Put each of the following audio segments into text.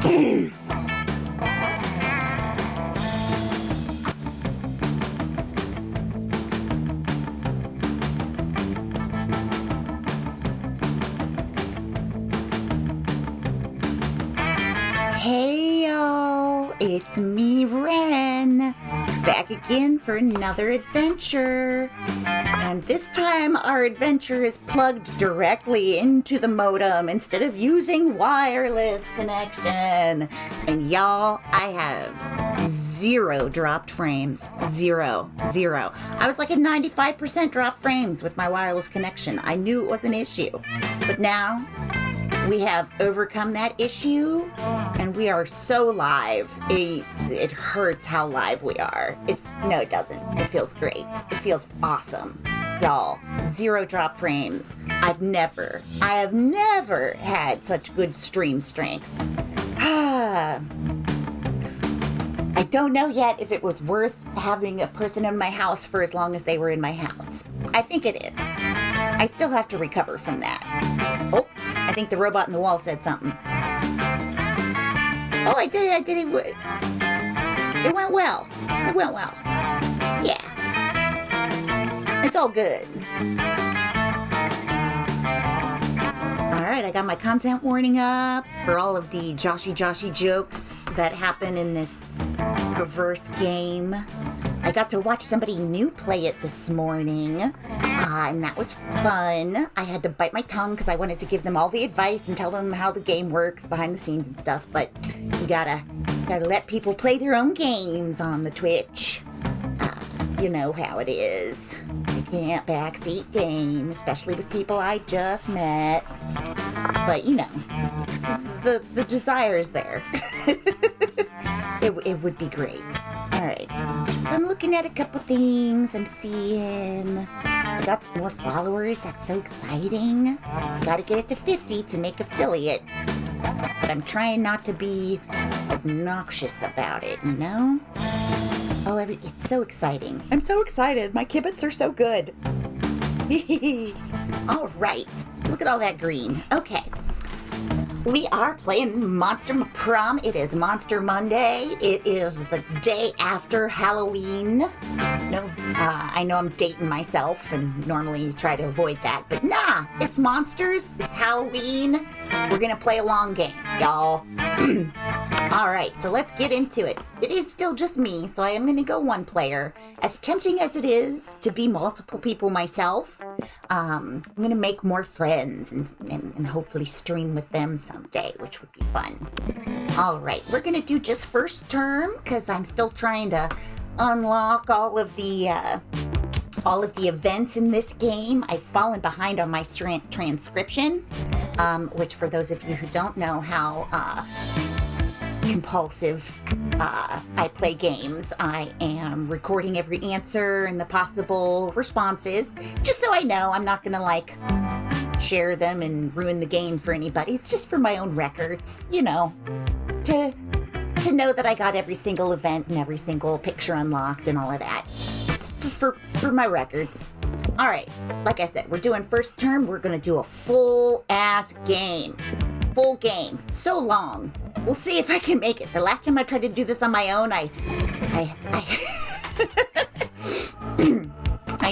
Hey y'all, it's me, Ren, back again for another adventure. And this time our adventure is plugged directly into the modem instead of using wireless connection. And y'all, I have 0 dropped frames. Zero. I was like at 95% dropped frames with my wireless connection. I knew it was an issue. But now we have overcome that issue, and we are so live. It hurts how live we are. No, it doesn't. It feels great. It feels awesome. Y'all, 0 drop frames. I have never had such good stream strength. I don't know yet if it was worth having a person in my house for as long as they were in my house. I think it is. I still have to recover from that. Oh, I think the robot in the wall said something. Oh, I did it. It went well. Yeah. It's all good. Alright, I got my content warning up for all of the Joshy jokes that happen in this reverse game. I got to watch somebody new play it this morning, and that was fun. I had to bite my tongue because I wanted to give them all the advice and tell them how the game works behind the scenes and stuff, but you gotta let people play their own games on the Twitch. You know how it is. You can't backseat game, especially with people I just met. But, you know, the desire is there. It would be great. Alright, so I'm looking at a couple things. I'm seeing I got some more followers. That's so exciting. Gotta get it to 50 to make affiliate. But I'm trying not to be obnoxious about it, you know? Oh, it's so exciting. I'm so excited. My kibitz are so good. All right. Look at all that green. Okay. We are playing Prom. It is Monster Monday. It is the day after Halloween. No, I know I'm dating myself and normally try to avoid that, but nah, it's monsters. It's Halloween. We're gonna play a long game, y'all. All right, so let's get into it. It is still just me, so I am going to go one player. As tempting as it is to be multiple people myself, I'm going to make more friends and hopefully stream with them someday, which would be fun. All right, we're going to do just first term because I'm still trying to unlock all of the events in this game. I've fallen behind on my transcription, which for those of you who don't know how compulsive I play games, I am recording every answer and the possible responses, just so I know I'm not gonna share them and ruin the game for anybody. It's just for my own records, you know, to know that I got every single event and every single picture unlocked and all of that. For my records. All right, like I said, we're doing first term. We're gonna do a full-ass game. Full game. So long. We'll see if I can make it. The last time I tried to do this on my own, I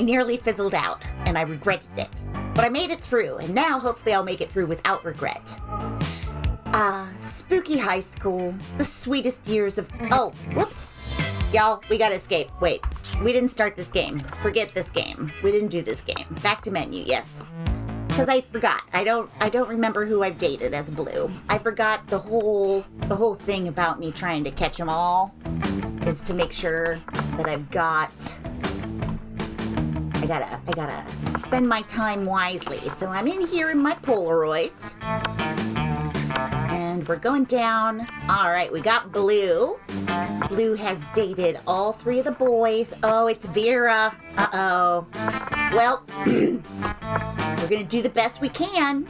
nearly fizzled out, and I regretted it. But I made it through, and now hopefully I'll make it through without regret. Spooky high school. The sweetest years of... Oh, whoops. Y'all, we gotta escape. Wait, we didn't start this game. Forget this game. We didn't do this game. Back to menu, yes. Because I forgot. I don't remember who I've dated as Blue. I forgot the whole thing about me trying to catch them all is to make sure that I gotta spend my time wisely. So I'm in here in my Polaroids. And we're going down. All right, we got Blue. Blue has dated all 3 of the boys. Oh, it's Vera. Uh-oh. Well, we're gonna do the best we can.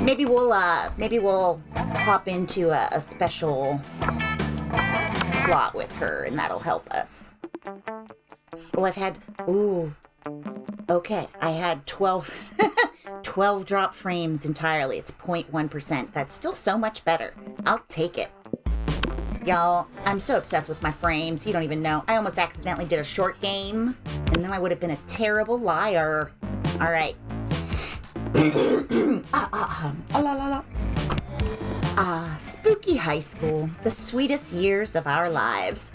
Maybe we'll hop into a special plot with her, and that'll help us. Oh, okay. I had 12 12 drop frames entirely. It's 0.1%. That's still so much better. I'll take it. Y'all, I'm so obsessed with my frames. You don't even know. I almost accidentally did a short game, and then I would have been a terrible liar. All right. Spooky high school, the sweetest years of our lives.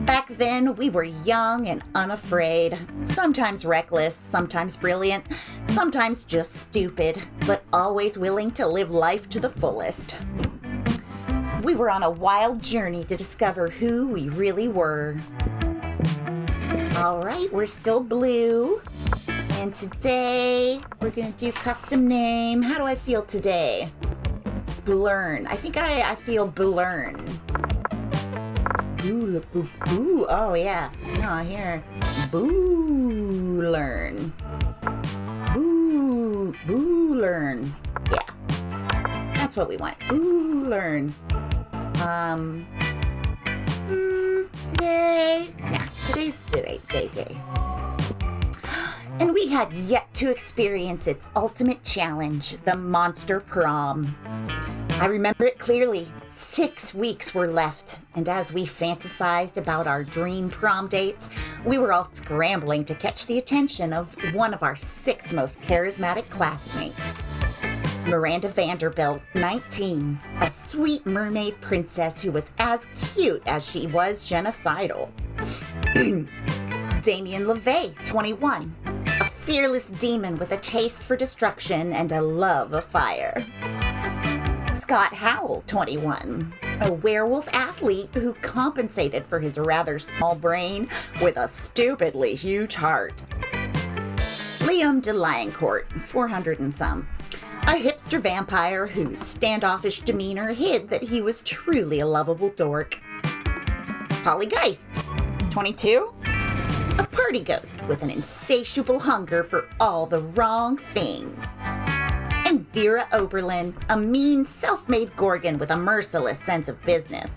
Back then, we were young and unafraid, sometimes reckless, sometimes brilliant, sometimes just stupid, but always willing to live life to the fullest. We were on a wild journey to discover who we really were. All right, we're still blue. And today, we're going to do custom name. How do I feel today? Blurn. I think I feel Blurn. Ooh, oh yeah. Oh, here. Boo-learn. Boo-learn. Yeah. That's what we want. Boo-learn. Today. Yeah, today's the day. And we had yet to experience its ultimate challenge, the Monster Prom. I remember it clearly. 6 weeks were left, and as we fantasized about our dream prom dates, we were all scrambling to catch the attention of one of our 6 most charismatic classmates. Miranda Vanderbilt, 19, a sweet mermaid princess who was as cute as she was genocidal. Damien LeVay, 21, a fearless demon with a taste for destruction and a love of fire. Scott Howell, 21, a werewolf athlete who compensated for his rather small brain with a stupidly huge heart. Liam de Lioncourt, 400 and some, a hipster vampire whose standoffish demeanor hid that he was truly a lovable dork. Polly Geist, 22, a party ghost with an insatiable hunger for all the wrong things. And Vera Oberlin, a mean, self-made Gorgon with a merciless sense of business.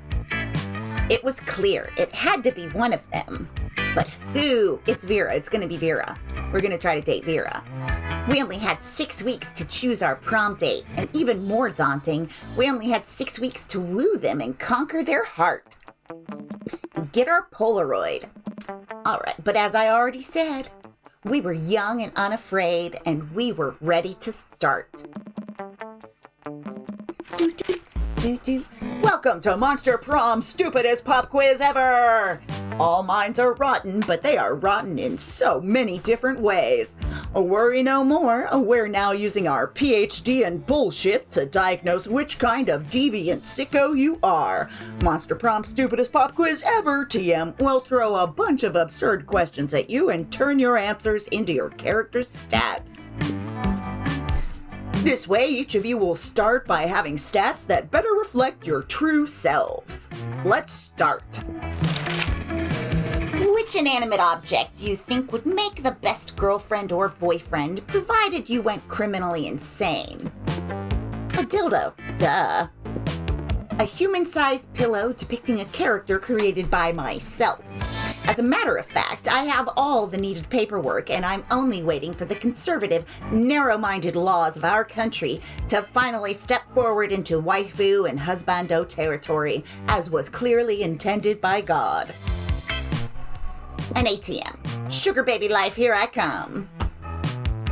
It was clear it had to be one of them. But who? It's Vera. It's going to be Vera. We're going to try to date Vera. We only had 6 weeks to choose our prom date, and even more daunting, we only had 6 weeks to woo them and conquer their heart. Get our Polaroid. All right, but as I already said, we were young and unafraid, and we were ready to start. Welcome to Monster Prom, stupidest pop quiz ever! All minds are rotten, but they are rotten in so many different ways. Worry no more, we're now using our PhD in bullshit to diagnose which kind of deviant sicko you are. Monster Prom, stupidest pop quiz ever, TM. We'll throw a bunch of absurd questions at you and turn your answers into your character's stats. This way, each of you will start by having stats that better reflect your true selves. Let's start. Which inanimate object do you think would make the best girlfriend or boyfriend, provided you went criminally insane? A dildo. Duh. A human-sized pillow depicting a character created by myself. As a matter of fact, I have all the needed paperwork, and I'm only waiting for the conservative, narrow-minded laws of our country to finally step forward into waifu and husbando territory, as was clearly intended by God. An ATM. Sugar baby life, here I come.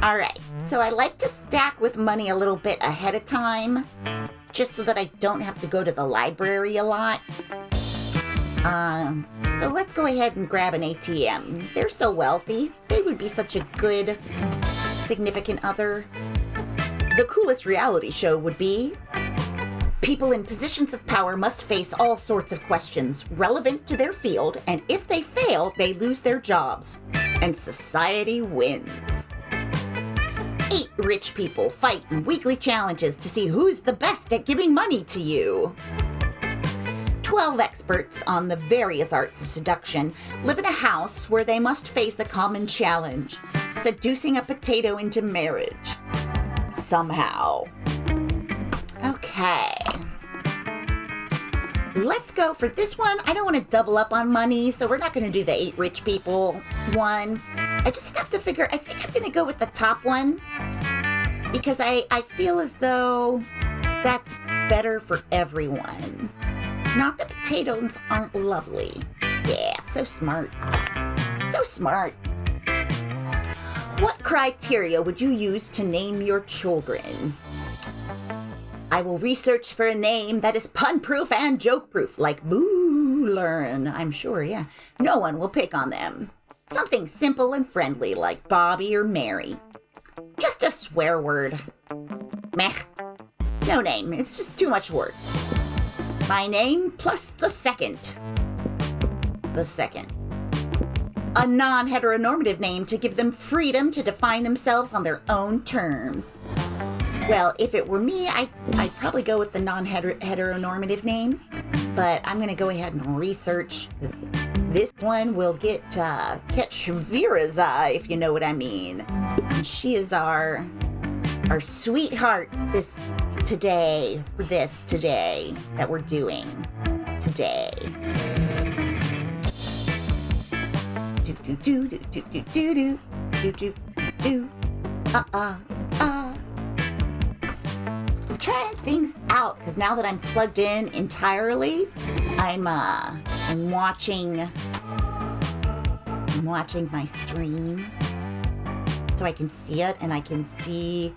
All right, so I like to stack with money a little bit ahead of time, just so that I don't have to go to the library a lot. So let's go ahead and grab an ATM. They're so wealthy. They would be such a good significant other. The coolest reality show would be people in positions of power must face all sorts of questions relevant to their field, and if they fail, they lose their jobs. And society wins. 8 rich people fight in weekly challenges to see who's the best at giving money to you. 12 experts on the various arts of seduction live in a house where they must face a common challenge: seducing a potato into marriage. Somehow. Okay. Let's go for this one. I don't want to double up on money, so we're not going to do the 8 rich people one. I just have to figure, I think I'm going to go with the top one. because I feel as though that's better for everyone. Not that potatoes aren't lovely. Yeah, so smart. So smart. What criteria would you use to name your children? I will research for a name that is pun-proof and joke-proof, like Boo Learn, I'm sure, yeah. No one will pick on them. Something simple and friendly, like Bobby or Mary. Just a swear word. Meh. No name, it's just too much work. My name plus the second. The second. A non-heteronormative name to give them freedom to define themselves on their own terms. Well, if it were me, I'd probably go with the non-heteronormative name, but I'm going to go ahead and research, because this one will catch Vera's eye, if you know what I mean. And she is our sweetheart today that we're doing today. Do do do do do do do do do do. I'm trying things out because now that I'm plugged in entirely, I'm watching my stream so I can see it and I can see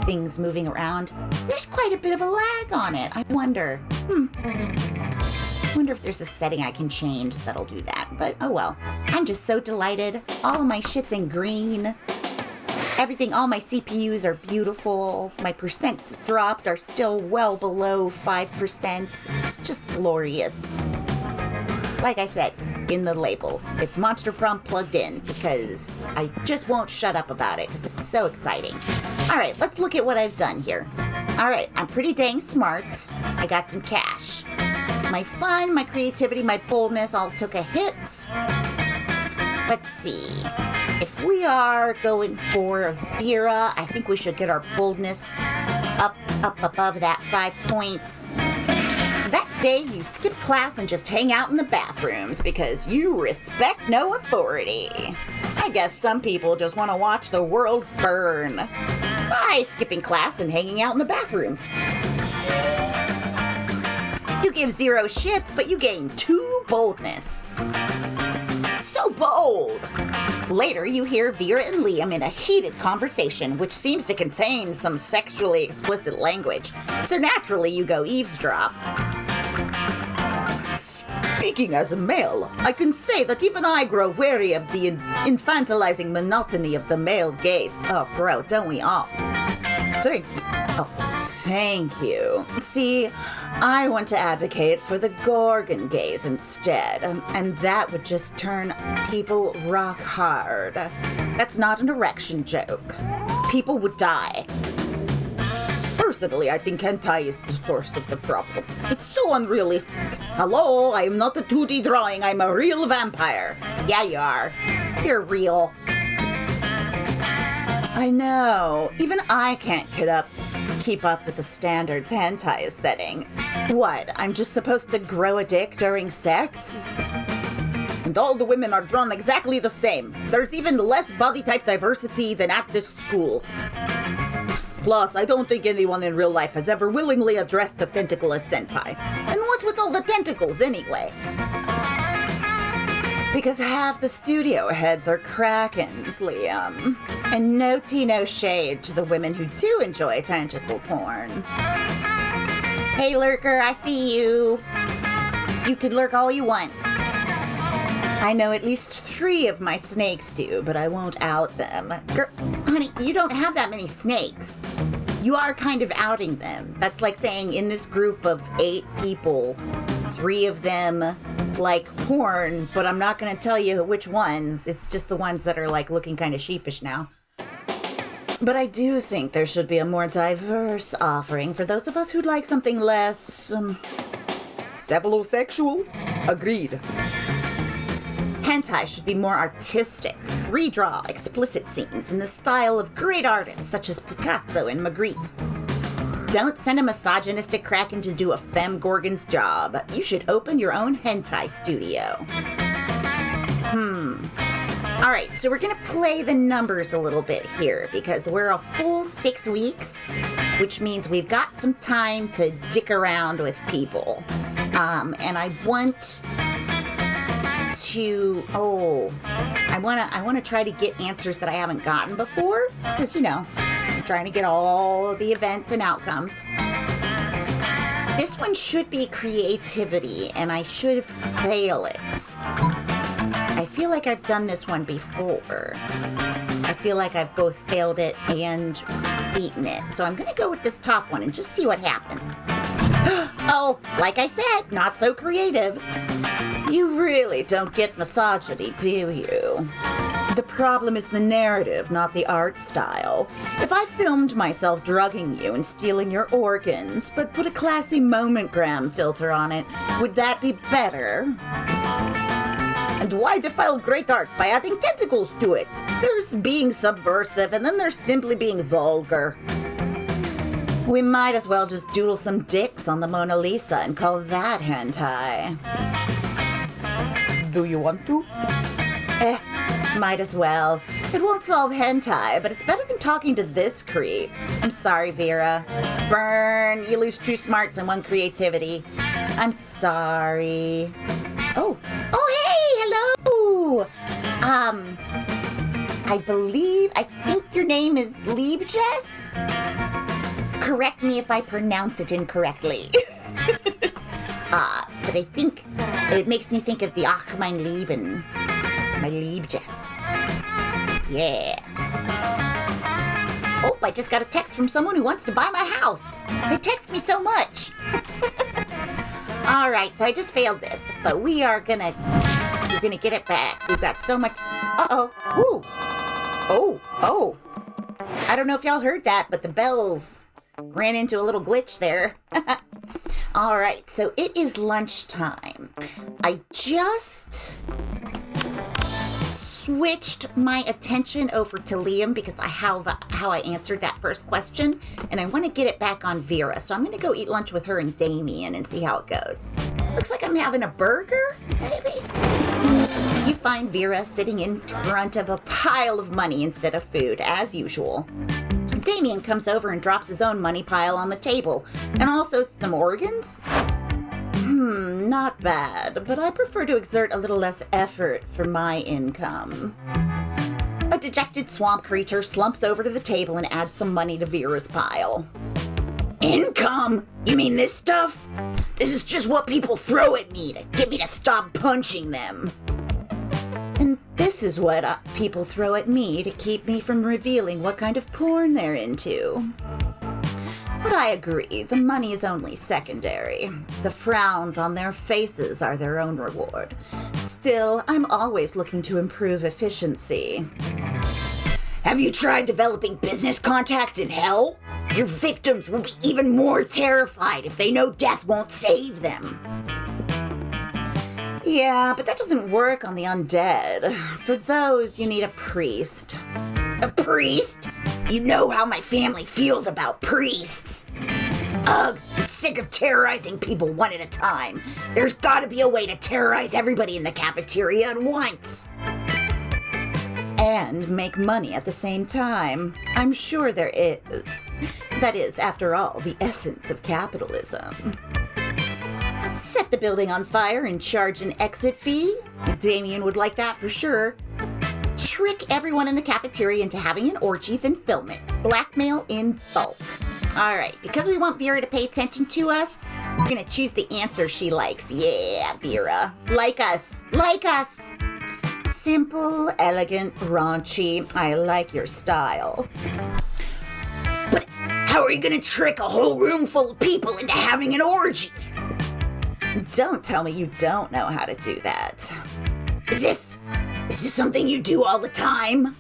things moving around. There's quite a bit of a lag on it. I wonder if there's a setting I can change that'll do that, but oh well. I'm just so delighted. All of my shit's in green. Everything, all my CPUs are beautiful. My percents dropped are still well below 5%. It's just glorious. Like I said, in the label, it's Monster Prom plugged in because I just won't shut up about it because it's so exciting. All right, let's look at what I've done here. All right, I'm pretty dang smart. I got some cash. My fun, my creativity, my boldness all took a hit. Let's see. If we are going for Vera, I think we should get our boldness up above that 5 points. That day you skip class and just hang out in the bathrooms because you respect no authority. I guess some people just want to watch the world burn by skipping class and hanging out in the bathrooms. You give 0 shits, but you gain 2 boldness. So bold! Later, you hear Vera and Liam in a heated conversation, which seems to contain some sexually explicit language. So naturally, you go eavesdrop. Speaking as a male, I can say that even I grow wary of the infantilizing monotony of the male gaze. Oh, bro, don't we all? Thank you. Oh, thank you. See, I want to advocate for the Gorgon gaze instead, and that would just turn people rock hard. That's not an erection joke. People would die. Personally, I think hentai is the source of the problem. It's so unrealistic. Hello, I am not a 2D drawing, I'm a real vampire. Yeah, you are. You're real. I know. Even I can't keep up with the standards hentai is setting. What, I'm just supposed to grow a dick during sex? And all the women are drawn exactly the same. There's even less body type diversity than at this school. Plus, I don't think anyone in real life has ever willingly addressed a tentacle as senpai. And what's with all the tentacles anyway? Because half the studio heads are Krakens, Liam. And no tea, no shade to the women who do enjoy tentacle porn. Hey, lurker, I see you. You can lurk all you want. I know at least 3 of my snakes do, but I won't out them. Honey, you don't have that many snakes. You are kind of outing them. That's like saying in this group of 8 people, 3 of them like porn, but I'm not going to tell you which ones. It's just the ones that are like looking kind of sheepish now. But I do think there should be a more diverse offering for those of us who'd like something less, Cephalo-sexual? Agreed. Hentai should be more artistic. Redraw explicit scenes in the style of great artists such as Picasso and Magritte. Don't send a misogynistic Kraken to do a femme gorgon's job. You should open your own hentai studio. All right, so we're gonna play the numbers a little bit here because we're a full 6 weeks, which means we've got some time to dick around with people. And I want to, I want to try to get answers that I haven't gotten before because, I'm trying to get all of the events and outcomes. This one should be creativity, and I should fail it. I feel like I've done this one before. I feel like I've both failed it and beaten it. So I'm going to go with this top one and just see what happens. Oh, like I said, not so creative. You really don't get misogyny, do you? The problem is the narrative, not the art style. If I filmed myself drugging you and stealing your organs, but put a classy moment-gram filter on it, would that be better? And why defile great art by adding tentacles to it? There's being subversive, and then there's simply being vulgar. We might as well just doodle some dicks on the Mona Lisa and call that hentai. Do you want to? Might as well. It won't solve hentai, but it's better than talking to this creep. I'm sorry, Vera. Burn. You lose 2 smarts and 1 creativity. I'm sorry. Oh, hey, hello. I think your name is Liebjes? Correct me if I pronounce it incorrectly. But I think it makes me think of the Ach, mein Lieben. My Liebjes. Yeah. Oh, I just got a text from someone who wants to buy my house. They text me so much. All right, so I just failed this, but we're gonna get it back. We've got so much. Uh-oh. Ooh. Oh. I don't know if y'all heard that, but the bells ran into a little glitch there. All right, so it is lunchtime. I just switched my attention over to Liam because I have how I answered that first question, and I want to get it back on Vera. So I'm going to go eat lunch with her and Damien and see how it goes. Looks like I'm having a burger, maybe? You find Vera sitting in front of a pile of money instead of food, as usual. Damien comes over and drops his own money pile on the table, and also some organs. Not bad, but I prefer to exert a little less effort for my income. A dejected swamp creature slumps over to the table and adds some money to Vera's pile. Income? You mean this stuff? This is just what people throw at me to get me to stop punching them. And this is what people throw at me to keep me from revealing what kind of porn they're into. But I agree, the money is only secondary. The frowns on their faces are their own reward. Still, I'm always looking to improve efficiency. Have you tried developing business contacts in hell? Your victims will be even more terrified if they know death won't save them. Yeah, but that doesn't work on the undead. For those, you need a priest. A priest? You know how my family feels about priests. Ugh, I'm sick of terrorizing people one at a time. There's gotta be a way to terrorize everybody in the cafeteria at once. And make money at the same time. I'm sure there is. That is, after all, the essence of capitalism. Set the building on fire and charge an exit fee? Damien would like that for sure. Trick everyone in the cafeteria into having an orgy, then film it. Blackmail in bulk. All right, because we want Vera to pay attention to us, we're gonna choose the answer she likes. Yeah, Vera. Like us. Like us. Simple, elegant, raunchy. I like your style. But how are you gonna trick a whole room full of people into having an orgy? Don't tell me you don't know how to do that. Is this something you do all the time?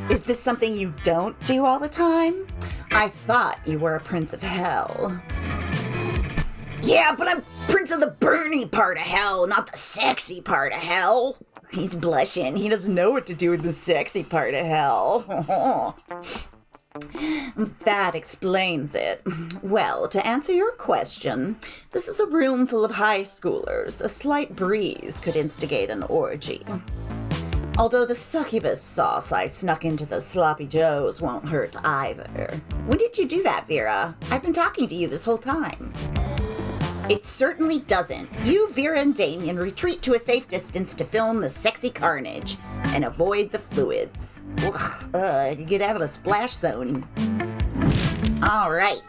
Is this something you don't do all the time? I thought you were a prince of hell. Yeah, but I'm prince of the burny part of hell, not the sexy part of hell. He's blushing. He doesn't know what to do with the sexy part of hell. That explains it. Well, to answer your question, this is a room full of high schoolers. A slight breeze could instigate an orgy. Although the succubus sauce I snuck into the sloppy joes won't hurt either. When did you do that, Vera? I've been talking to you this whole time. It certainly doesn't. You, Vera, and Damien retreat to a safe distance to film the sexy carnage and avoid the fluids. Ugh, get out of the splash zone. All right.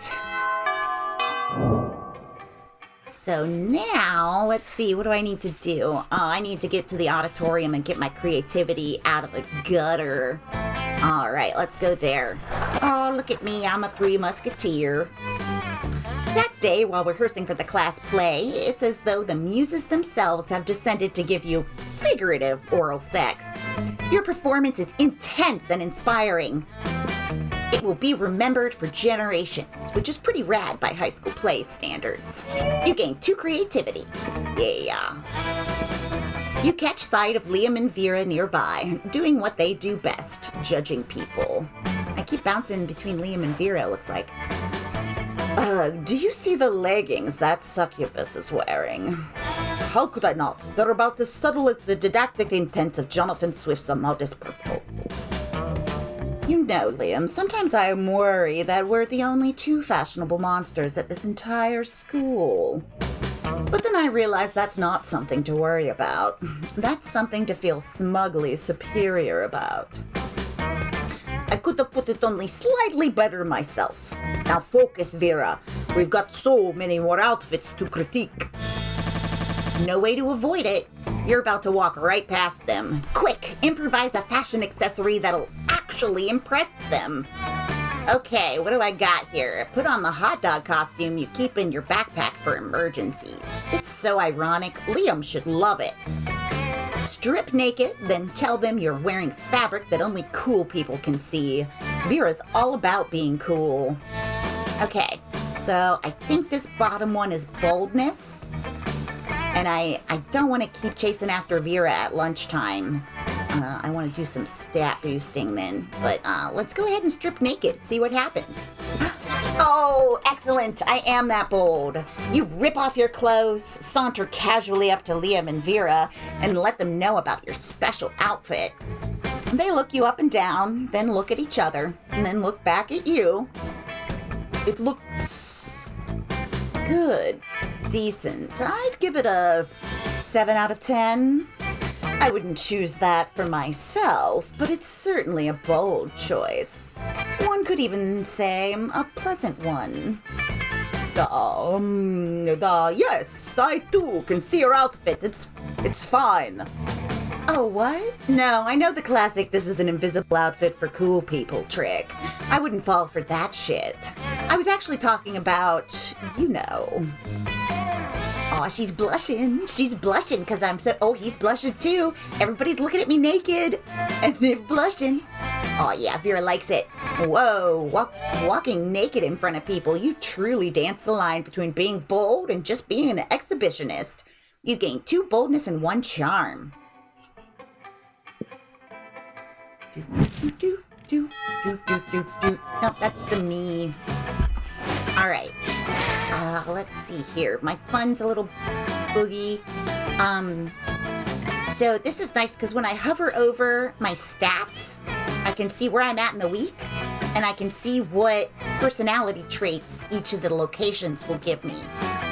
So now, let's see, what do I need to do? Oh, I need to get to the auditorium and get my creativity out of the gutter. All right, let's go there. Oh, look at me, I'm a Three Musketeer. That day, while rehearsing for the class play, it's as though the muses themselves have descended to give you figurative oral sex. Your performance is intense and inspiring. It will be remembered for generations, which is pretty rad by high school play standards. You gain 2 creativity. Yeah. You catch sight of Liam and Vera nearby, doing what they do best, judging people. I keep bouncing between Liam and Vera, it looks like. Do you see the leggings that succubus is wearing? How could I not? They're about as subtle as the didactic intent of Jonathan Swift's A Modest Proposal. You know, Liam, sometimes I worry that we're the only 2 fashionable monsters at this entire school. But then I realize that's not something to worry about. That's something to feel smugly superior about. I could have put it only slightly better myself. Now focus, Vera. We've got so many more outfits to critique. No way to avoid it. You're about to walk right past them. Quick, improvise a fashion accessory that'll actually impress them. Okay, what do I got here? Put on the hot dog costume you keep in your backpack for emergencies. It's so ironic. Liam should love it. Strip naked, then tell them you're wearing fabric that only cool people can see. Vera's all about being cool. Okay, so I think this bottom one is boldness. And I don't want to keep chasing after Vera at lunchtime. I want to do some stat boosting then. But let's go ahead and strip naked, see what happens. Oh, excellent. I am that bold. You rip off your clothes, saunter casually up to Liam and Vera, and let them know about your special outfit. They look you up and down, then look at each other, and then look back at you. It looks good. Decent. I'd give it a 7 out of 10. I wouldn't choose that for myself, but it's certainly a bold choice. One could even say a pleasant one. Yes, I too can see your outfit. It's fine. Oh, what? No, I know the classic "this is an invisible outfit for cool people" trick. I wouldn't fall for that shit. I was actually talking about, you know. Aw, she's blushing. She's blushing because I'm so... Oh, he's blushing too. Everybody's looking at me naked. And they're blushing. Oh yeah, Vera likes it. Whoa, walking naked in front of people. You truly dance the line between being bold and just being an exhibitionist. You gain 2 boldness and 1 charm. No, that's the me. All right. Let's see here. My fun's a little boogie. So this is nice because when I hover over my stats, I can see where I'm at in the week, and I can see what personality traits each of the locations will give me.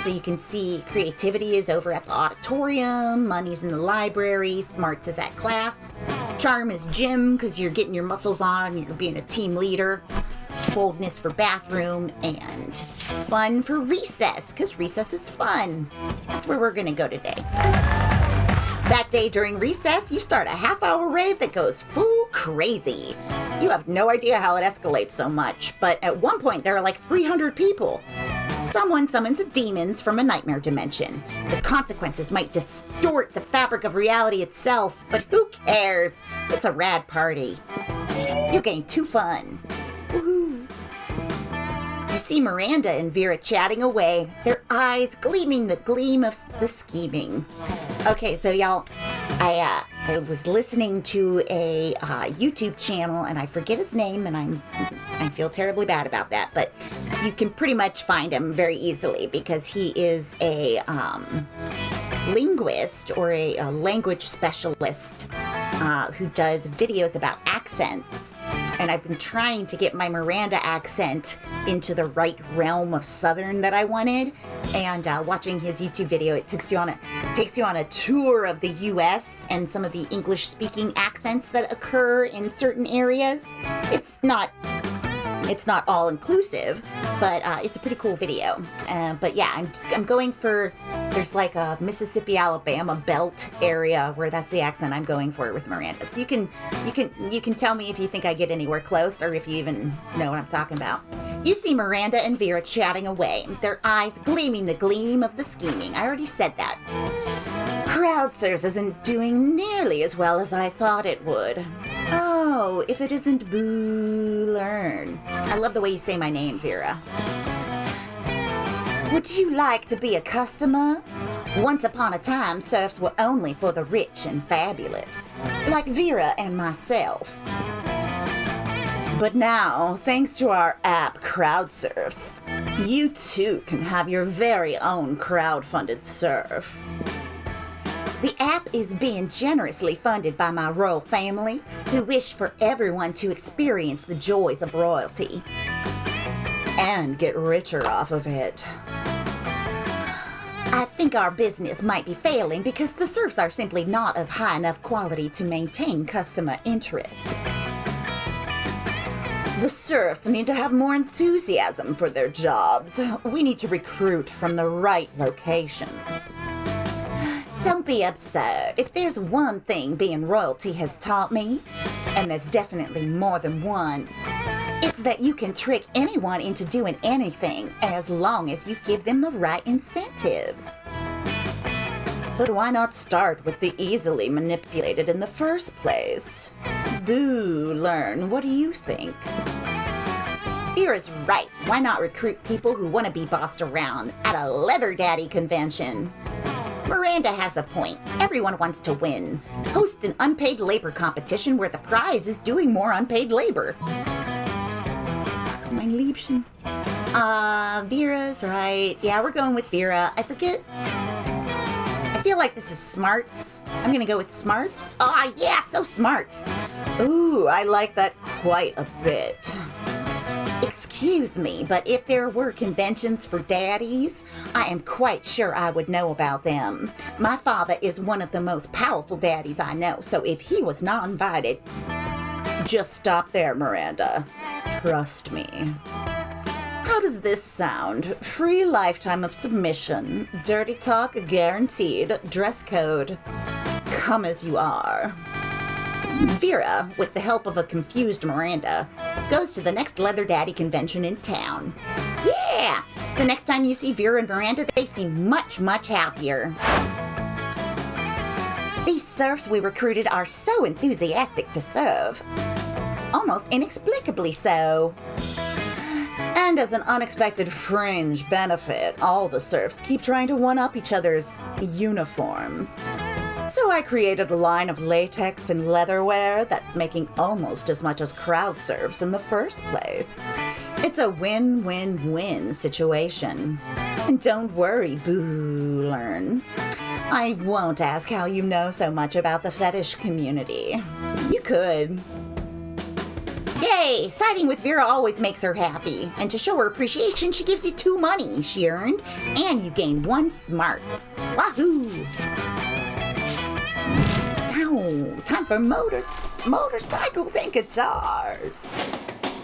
So you can see creativity is over at the auditorium, money's in the library, smarts is at class, charm is gym because you're getting your muscles on, you're being a team leader, boldness for bathroom, and fun for recess because recess is fun. That's where we're going to go today. That day during recess, you start a half-hour rave that goes full crazy. You have no idea how it escalates so much, but at one point there are like 300 people. Someone summons demons from a nightmare dimension. The consequences might distort the fabric of reality itself, but who cares? It's a rad party. You gain 2 fun. Woohoo! You see Miranda and Vera chatting away, their eyes gleaming the gleam of the scheming. Okay, so y'all, I was listening to a YouTube channel, and I forget his name, and I feel terribly bad about that, but you can pretty much find him very easily because he is a linguist or a language specialist who does videos about accents. And I've been trying to get my Miranda accent into the right realm of Southern that I wanted. And watching his YouTube video, it takes you on a tour of the U.S. and some of the English-speaking accents that occur in certain areas. It's not all inclusive, but it's a pretty cool video. But yeah, I'm going for, there's like a Mississippi, Alabama belt area where that's the accent I'm going for with Miranda. So you can tell me if you think I get anywhere close or if you even know what I'm talking about. You see Miranda and Vera chatting away, their eyes gleaming the gleam of the scheming. I already said that. Crowdsource isn't doing nearly as well as I thought it would. Oh, if it isn't Boo Learn. I love the way you say my name, Vera. Would you like to be a customer? Once upon a time, surfs were only for the rich and fabulous, like Vera and myself. But now, thanks to our app Crowdsurfs, you too can have your very own crowd-funded surf. The app is being generously funded by my royal family, who wish for everyone to experience the joys of royalty and get richer off of it. I think our business might be failing because the surfs are simply not of high enough quality to maintain customer interest. The surfs need to have more enthusiasm for their jobs. We need to recruit from the right locations. Don't be absurd. If there's one thing being royalty has taught me, and there's definitely more than one, it's that you can trick anyone into doing anything as long as you give them the right incentives. But why not start with the easily manipulated in the first place? Boo Learn, what do you think? Vera's right. Why not recruit people who want to be bossed around at a leather daddy convention? Miranda has a point. Everyone wants to win. Host an unpaid labor competition where the prize is doing more unpaid labor. Mein Liebchen. Vera's right. Yeah, we're going with Vera. I forget. I feel like this is Smarts. I'm gonna go with Smarts. Ah, yeah, so smart. Ooh, I like that quite a bit. Excuse me, but if there were conventions for daddies, I am quite sure I would know about them. My father is one of the most powerful daddies I know, so if he was not invited, just stop there, Miranda. Trust me. How does this sound? Free lifetime of submission, dirty talk guaranteed, dress code, come as you are. Vera, with the help of a confused Miranda, goes to the next Leather Daddy convention in town. Yeah! The next time you see Vera and Miranda, they seem much, much happier. These serfs we recruited are so enthusiastic to serve. Almost inexplicably so. And as an unexpected fringe benefit, all the serfs keep trying to one-up each other's uniforms. So I created a line of latex and leatherware that's making almost as much as Crowdsurfs in the first place. It's a win-win-win situation. And don't worry, Boo Learn. I won't ask how you know so much about the fetish community. You could. Yay! Siding with Vera always makes her happy. And to show her appreciation, she gives you 2 money she earned, and you gain 1 smarts. Wahoo! Now, time for motorcycles and guitars.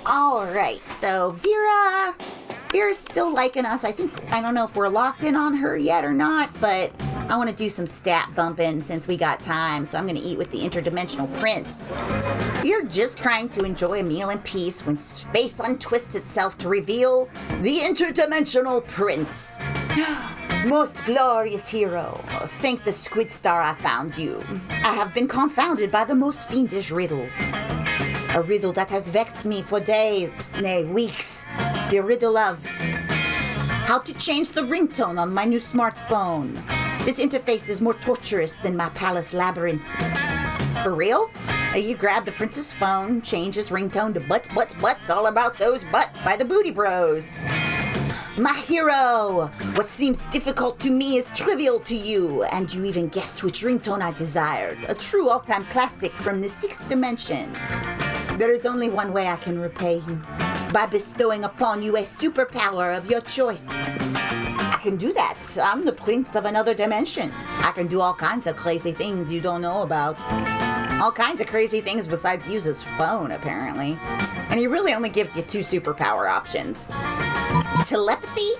All right, so Vera's still liking us. I don't know if we're locked in on her yet or not, but I want to do some stat bumping since we got time, so I'm going to eat with the Interdimensional Prince. You're just trying to enjoy a meal in peace when space untwists itself to reveal the Interdimensional Prince. Most glorious hero, thank the squid star I found you. I have been confounded by the most fiendish riddle. A riddle that has vexed me for days, nay, weeks. The riddle of how to change the ringtone on my new smartphone. This interface is more torturous than my palace labyrinth. For real? You grab the prince's phone, change his ringtone to butts, butts, butts, all about those butts by the Booty Bros. My hero! What seems difficult to me is trivial to you, and you even guessed which ringtone I desired. A true all-time classic from the 6th dimension. There is only one way I can repay you. By bestowing upon you a superpower of your choice. I can do that. I'm the prince of another dimension. I can do all kinds of crazy things you don't know about. All kinds of crazy things besides use his phone, apparently. And he really only gives you 2 superpower options. Telepathy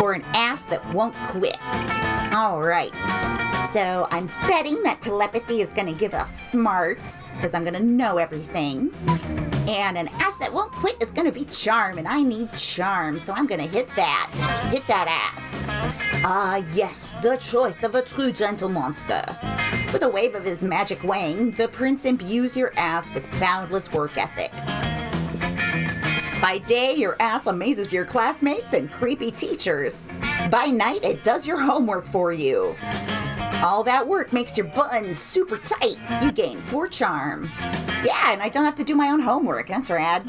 or an ass that won't quit. All right. So I'm betting that telepathy is going to give us smarts, because I'm going to know everything. And an ass that won't quit is going to be charm, and I need charm, so I'm going to hit that. Hit that ass. Ah, yes, the choice of a true gentle monster. With a wave of his magic wang, the prince imbues your ass with boundless work ethic. By day, your ass amazes your classmates and creepy teachers. By night, it does your homework for you. All that work makes your buttons super tight. You gain 4 charm. Yeah, and I don't have to do my own homework. That's rad.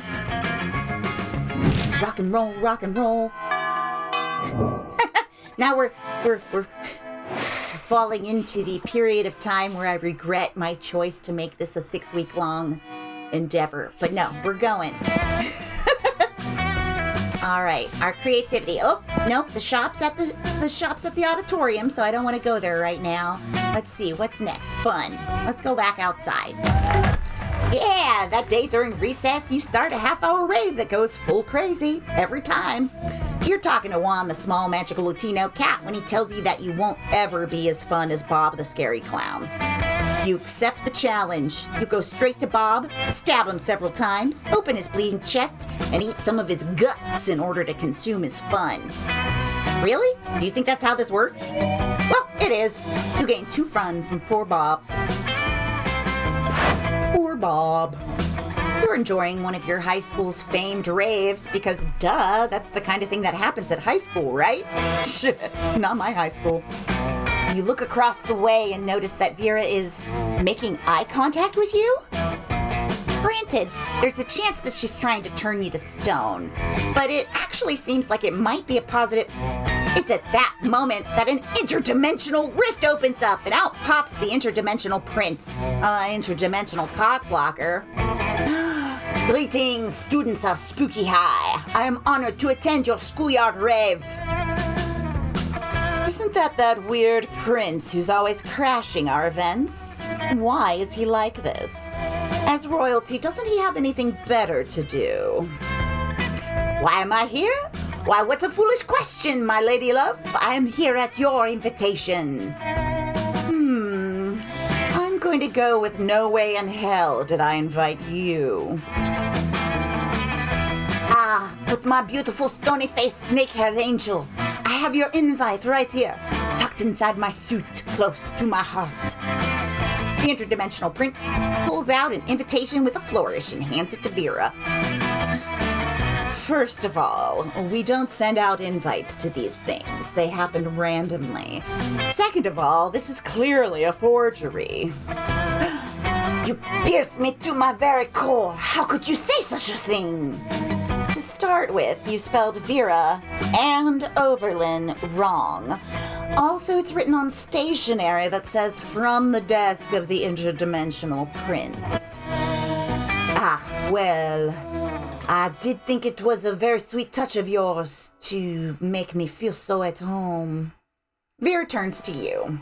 Rock and roll, rock and roll. Now we're falling into the period of time where I regret my choice to make this a 6-week-long endeavor. But no, we're going. All right, our creativity. Oh, nope, the shop's at the auditorium, so I don't want to go there right now. Let's see, what's next? Fun. Let's go back outside. Yeah, that day during recess, you start a half-hour rave that goes full crazy every time. You're talking to Juan, the small magical Latino cat, when he tells you that you won't ever be as fun as Bob the scary clown. You accept the challenge. You go straight to Bob, stab him several times, open his bleeding chest, and eat some of his guts in order to consume his fun. Really? Do you think that's how this works? Well, it is. You gain 2 fun from poor Bob. Poor Bob. You're enjoying one of your high school's famed raves because, duh, that's the kind of thing that happens at high school, right? Shit, not my high school. You look across the way and notice that Vera is making eye contact with you? Granted, there's a chance that she's trying to turn you to stone, but it actually seems like it might be a positive. It's at that moment that an interdimensional rift opens up, and out pops the Interdimensional Prince, interdimensional cockblocker. Greetings, students of Spooky High. I am honored to attend your schoolyard rave. Isn't that weird prince who's always crashing our events? Why is he like this? As royalty, doesn't he have anything better to do? Why am I here? Why, what a foolish question, my lady love. I am here at your invitation. I'm going to go with no way in hell did I invite you. Ah, but my beautiful stony-faced snake-haired angel, I have your invite right here, tucked inside my suit, close to my heart. The Interdimensional Prince pulls out an invitation with a flourish and hands it to Vera. First of all, we don't send out invites to these things. They happen randomly. Second of all, this is clearly a forgery. You pierce me to my very core. How could you say such a thing? To start with, you spelled Vera and Oberlin wrong. Also, it's written on stationery that says, from the desk of the Interdimensional Prince. Ah, well, I did think it was a very sweet touch of yours to make me feel so at home. Vera turns to you.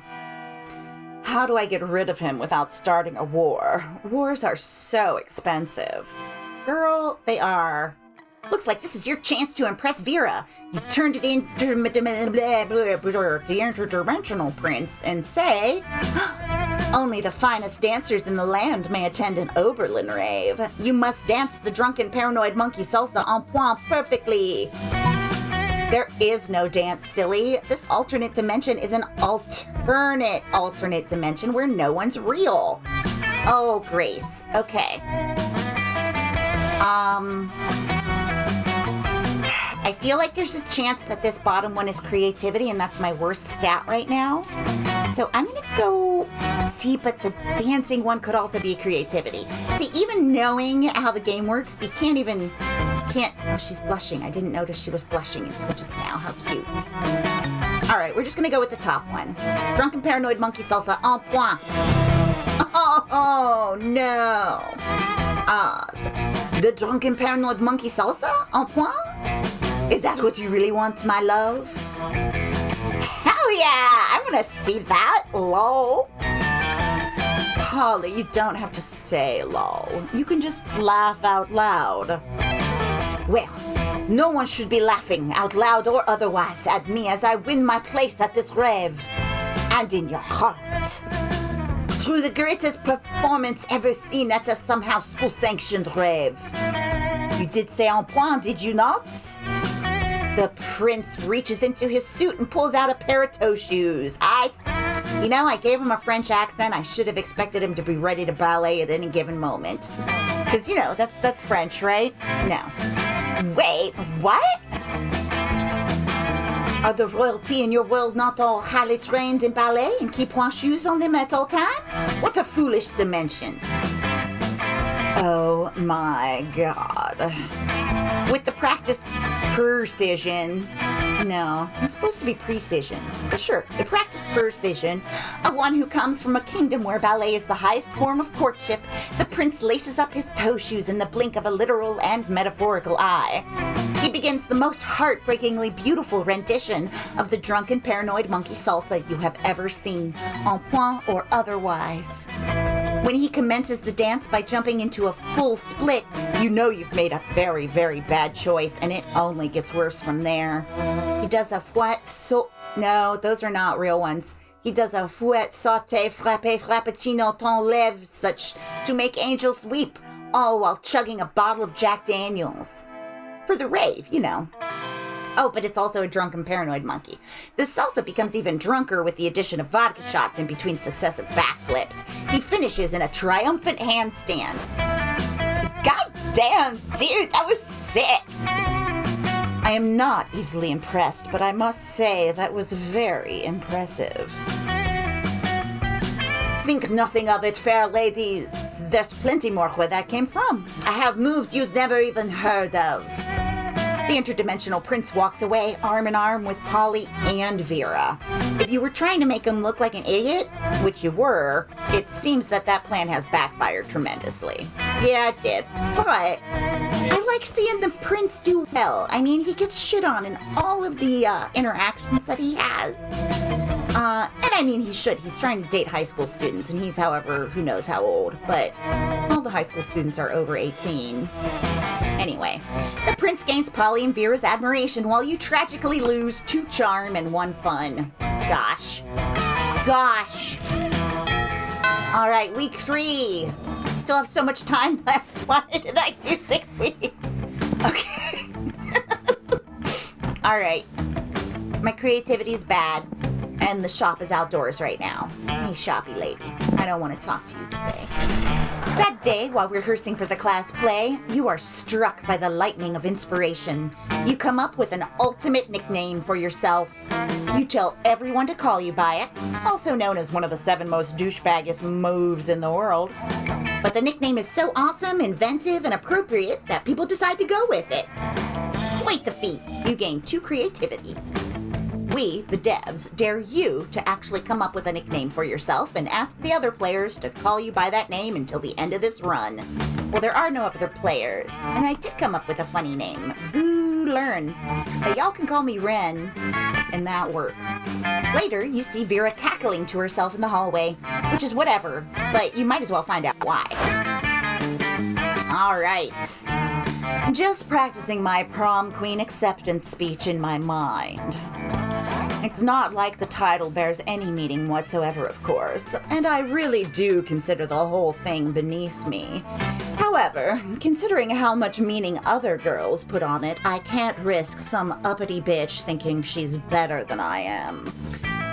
How do I get rid of him without starting a war? Wars are so expensive. Girl, they are. Looks like this is your chance to impress Vera. You turn to the Interdimensional Prince and say, only the finest dancers in the land may attend an Oberlin rave. You must dance the drunken paranoid monkey salsa en point perfectly. There is no dance, silly. This alternate dimension is an alternate dimension where no one's real. Oh, Grace. Okay. I feel like there's a chance that this bottom one is creativity, and that's my worst stat right now. So I'm going to go see, but the dancing one could also be creativity. See, even knowing how the game works, you can't can't... Oh, she's blushing. I didn't notice she was blushing until just now. How cute. All right, we're just going to go with the top one. Drunken Paranoid Monkey Salsa en point. Oh, no. The Drunken Paranoid Monkey Salsa en point? Is that what you really want, my love? Hell yeah! I want to see that, lol. Holly, you don't have to say lol. You can just laugh out loud. Well, no one should be laughing out loud or otherwise at me as I win my place at this rave. And in your heart. Through the greatest performance ever seen at a somehow school-sanctioned rave. You did say en point, did you not? The prince reaches into his suit and pulls out a pair of toe shoes. I gave him a French accent. I should have expected him to be ready to ballet at any given moment. Because, that's French, right? No. Wait, what? Are the royalty in your world not all highly trained in ballet and keep point shoes on them at all times? What a foolish dimension. Oh my God. With the practice precision. No, it's supposed to be precision. But sure, the practiced precision of one who comes from a kingdom where ballet is the highest form of courtship, the prince laces up his toe shoes in the blink of a literal and metaphorical eye. He begins the most heartbreakingly beautiful rendition of the Drunken Paranoid Monkey Salsa you have ever seen, en point or otherwise. When he commences the dance by jumping into a full split, you know you've made a very, very bad choice, and it only gets worse from there. He does a fouette No, those are not real ones. He does a fouette, sauté, frappé, frappuccino, ton lèvres, such to make angels weep, all while chugging a bottle of Jack Daniels. For the rave, Oh, but it's also a drunken paranoid monkey. The salsa becomes even drunker with the addition of vodka shots in between successive backflips. He finishes in a triumphant handstand. God damn, dude, that was sick! I am not easily impressed, but I must say that was very impressive. Think nothing of it, fair ladies. There's plenty more where that came from. I have moves you'd never even heard of. The Interdimensional Prince walks away arm in arm with Polly and Vera. If you were trying to make him look like an idiot, which you were, it seems that plan has backfired tremendously. Yeah, it did. But I like seeing the prince do well. I mean, he gets shit on in all of the interactions that he has. And I mean, he should. He's trying to date high school students, and he's, however, who knows how old. But all the high school students are over 18. Anyway, the prince gains Polly and Vera's admiration while you tragically lose 2 charm and 1 fun. Gosh. All right, week 3. Still have so much time left. Why did I do 6 weeks? Okay. All right. My creativity is bad, and the shop is outdoors right now. Hey, shoppy lady. I don't want to talk to you today. That day, while rehearsing for the class play, you are struck by the lightning of inspiration. You come up with an ultimate nickname for yourself. You tell everyone to call you by it, also known as one of the 7 most douchebaggest moves in the world. But the nickname is so awesome, inventive, and appropriate that people decide to go with it. Quite the feat. You gain 2 creativity. We, the devs, dare you to actually come up with a nickname for yourself and ask the other players to call you by that name until the end of this run. Well, there are no other players, and I did come up with a funny name, Boo Learn. But y'all can call me Ren, and that works. Later, you see Vera cackling to herself in the hallway, which is whatever, but you might as well find out why. All right. Just practicing my prom queen acceptance speech in my mind. It's not like the title bears any meaning whatsoever, of course, and I really do consider the whole thing beneath me. However, considering how much meaning other girls put on it, I can't risk some uppity bitch thinking she's better than I am.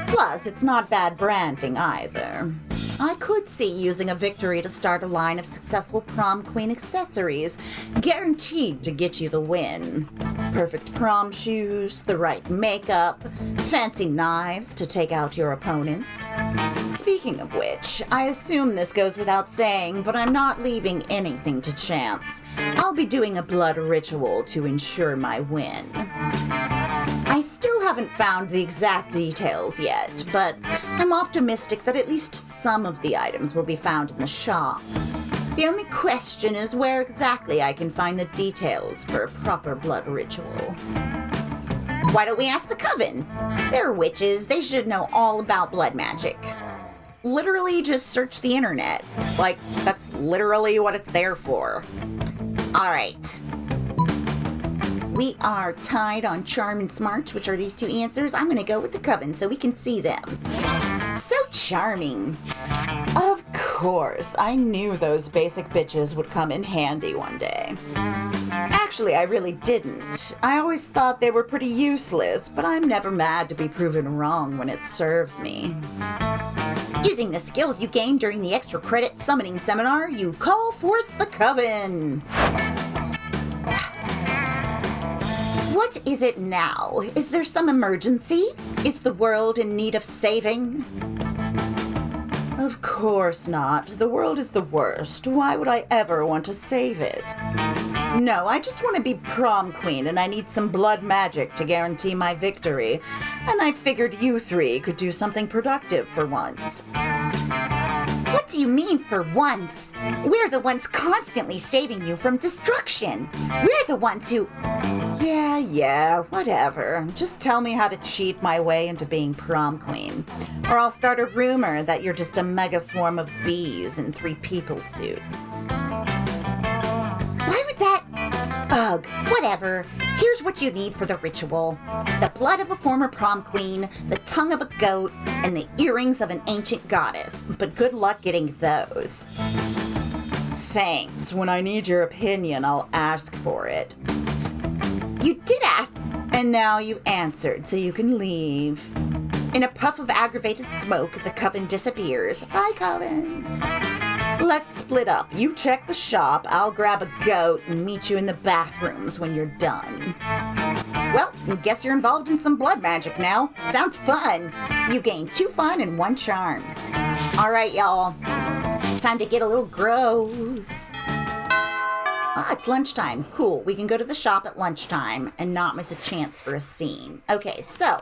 Plus, it's not bad branding either. I could see using a victory to start a line of successful prom queen accessories, guaranteed to get you the win. Perfect prom shoes, the right makeup, fancy knives to take out your opponents. Speaking of which, I assume this goes without saying, but I'm not leaving anything to chance. I'll be doing a blood ritual to ensure my win. I still haven't found the exact details yet, but I'm optimistic that at least some of the items will be found in the shop. The only question is where exactly I can find the details for a proper blood ritual. Why don't we ask the coven? They're witches, they should know all about blood magic. Literally just search the internet. Like, that's literally what it's there for. Alright. We are tied on charm and smart, which are these two answers. I'm going to go with the coven so we can see them. So charming. Of course, I knew those basic bitches would come in handy one day. Actually, I really didn't. I always thought they were pretty useless, but I'm never mad to be proven wrong when it serves me. Using the skills you gained during the extra credit summoning seminar, you call forth the coven. What is it now? Is there some emergency? Is the world in need of saving? Of course not. The world is the worst. Why would I ever want to save it? No, I just want to be prom queen and I need some blood magic to guarantee my victory. And I figured you three could do something productive for once. What do you mean for once? We're the ones constantly saving you from destruction. We're the ones who... Yeah, whatever. Just tell me how to cheat my way into being prom queen. Or I'll start a rumor that you're just a mega swarm of bees in 3 people suits. Why would that... Ugh, whatever. Here's what you need for the ritual. The blood of a former prom queen, the tongue of a goat, and the earrings of an ancient goddess. But good luck getting those. Thanks. When I need your opinion, I'll ask for it. You did ask, and now you've answered, so you can leave. In a puff of aggravated smoke, the coven disappears. Bye, coven. Let's split up. You check the shop, I'll grab a goat and meet you in the bathrooms when you're done. Well, guess you're involved in some blood magic now. Sounds fun. You gain 2 fun and 1 charm. All right, y'all. It's time to get a little gross. Ah, it's lunchtime. Cool. We can go to the shop at lunchtime and not miss a chance for a scene. Okay, so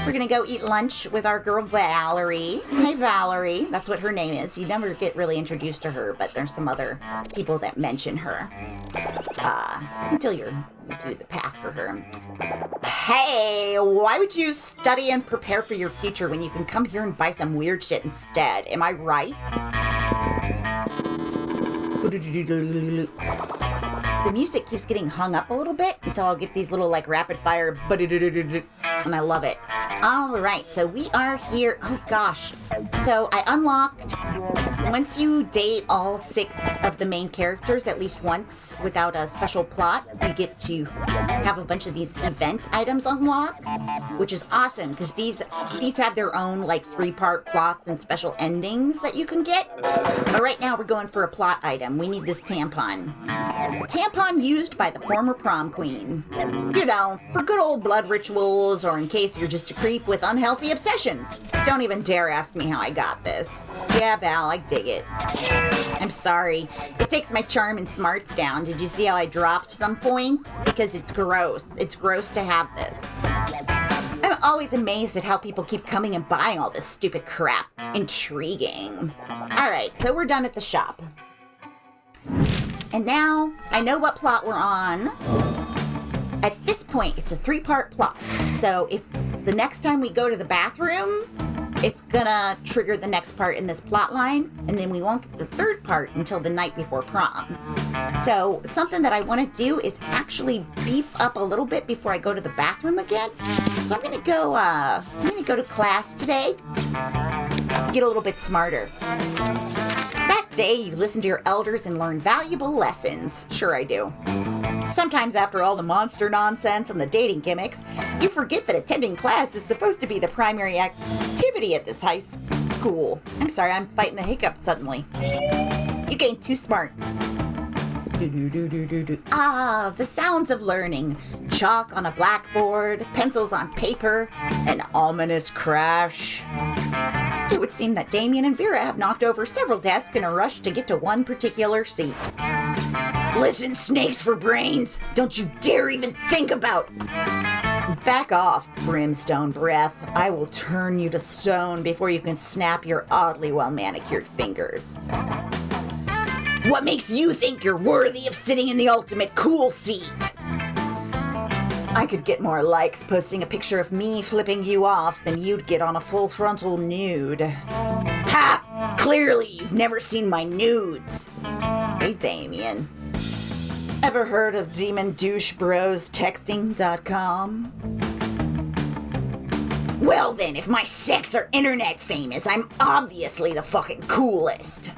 we're going to go eat lunch with our girl Valerie. Hey, Valerie. That's what her name is. You never get really introduced to her, but there's some other people that mention her. Until you do the path for her. Hey, why would you study and prepare for your future when you can come here and buy some weird shit instead? Am I right? The music keeps getting hung up a little bit, so I'll get these little like rapid fire, and I love it. All right, so we are here. Oh gosh. So I unlocked, once you date all 6 of the main characters at least once without a special plot, you get to have a bunch of these event items unlock, which is awesome because these have their own like 3-part plots and special endings that you can get. But right now we're going for a plot item. We need this tampon. A tampon used by the former prom queen. You know, for good old blood rituals or in case you're just a creep with unhealthy obsessions. Don't even dare ask me how I got this. Yeah, Val, I dig it. I'm sorry. It takes my charm and smarts down. Did you see how I dropped some points? Because it's gross. It's gross to have this. I'm always amazed at how people keep coming and buying all this stupid crap. Intriguing. Alright, so we're done at the shop. And now, I know what plot we're on. At this point, it's a 3-part plot. So if the next time we go to the bathroom, it's gonna trigger the next part in this plot line, and then we won't get the 3rd part until the night before prom. So something that I want to do is actually beef up a little bit before I go to the bathroom again. So I'm gonna go to class today, get a little bit smarter. That day, you listen to your elders and learn valuable lessons. Sure I do. Sometimes after all the monster nonsense and the dating gimmicks, you forget that attending class is supposed to be the primary activity at this high cool. I'm sorry, I'm fighting the hiccups suddenly. You gained 2 smarts. Ah, the sounds of learning. Chalk on a blackboard, pencils on paper, an ominous crash. It would seem that Damien and Vera have knocked over several desks in a rush to get to one particular seat. Listen, snakes for brains! Don't you dare even think about... Back off, brimstone breath. I will turn you to stone before you can snap your oddly well-manicured fingers. What makes you think you're worthy of sitting in the ultimate cool seat? I could get more likes posting a picture of me flipping you off than you'd get on a full frontal nude. Ha! Clearly you've never seen my nudes. Hey, Damien. Ever heard of demondouchebrostexting.com? Well then, if my sex are internet famous, I'm obviously the fucking coolest.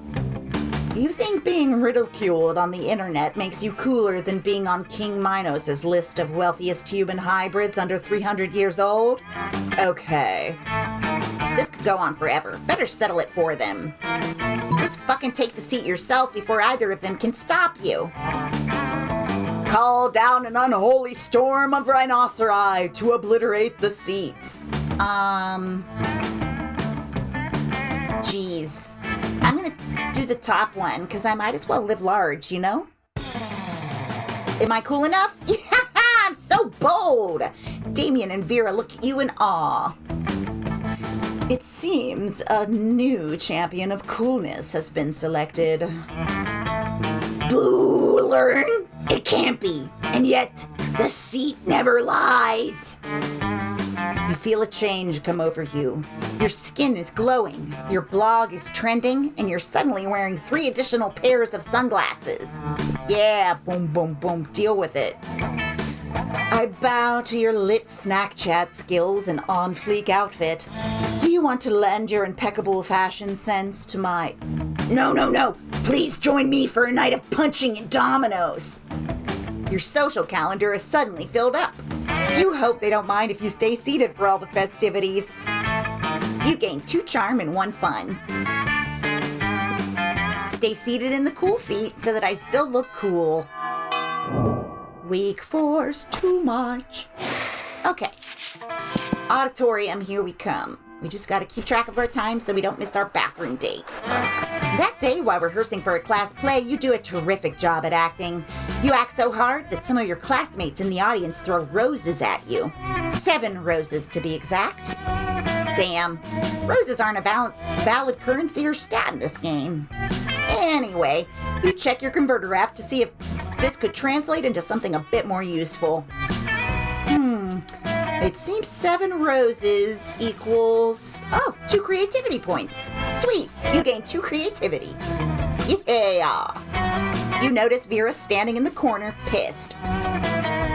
You think being ridiculed on the internet makes you cooler than being on King Minos' list of wealthiest human hybrids under 300 years old? Okay. This could go on forever. Better settle it for them. Just fucking take the seat yourself before either of them can stop you. Call down an unholy storm of rhinoceri to obliterate the seat. Geez. I'm gonna do the top one, because I might as well live large, you know? Am I cool enough? Yeah, I'm so bold! Damien and Vera look at you in awe. It seems a new champion of coolness has been selected. Boo, learn? It can't be. And yet, the seat never lies. You feel a change come over you. Your skin is glowing, your blog is trending, and you're suddenly wearing 3 additional pairs of sunglasses. Yeah, boom, boom, boom, deal with it. I bow to your lit snack chat skills and on-fleek outfit. Do you want to lend your impeccable fashion sense to my... No. Please join me for a night of punching and dominoes. Your social calendar is suddenly filled up. You hope they don't mind if you stay seated for all the festivities. You gain 2 charm and 1 fun. Stay seated in the cool seat so that I still look cool. Weak force, too much. Okay. Auditorium, here we come. We just gotta keep track of our time so we don't miss our bathroom date. That day, while rehearsing for a class play, you do a terrific job at acting. You act so hard that some of your classmates in the audience throw roses at you. 7 roses, to be exact. Damn. Roses aren't a valid currency or stat in this game. Anyway, you check your converter app to see if this could translate into something a bit more useful. It seems 7 roses equals... 2 creativity points. Sweet, you gain 2 creativity. Yeah. You notice Vera standing in the corner, pissed.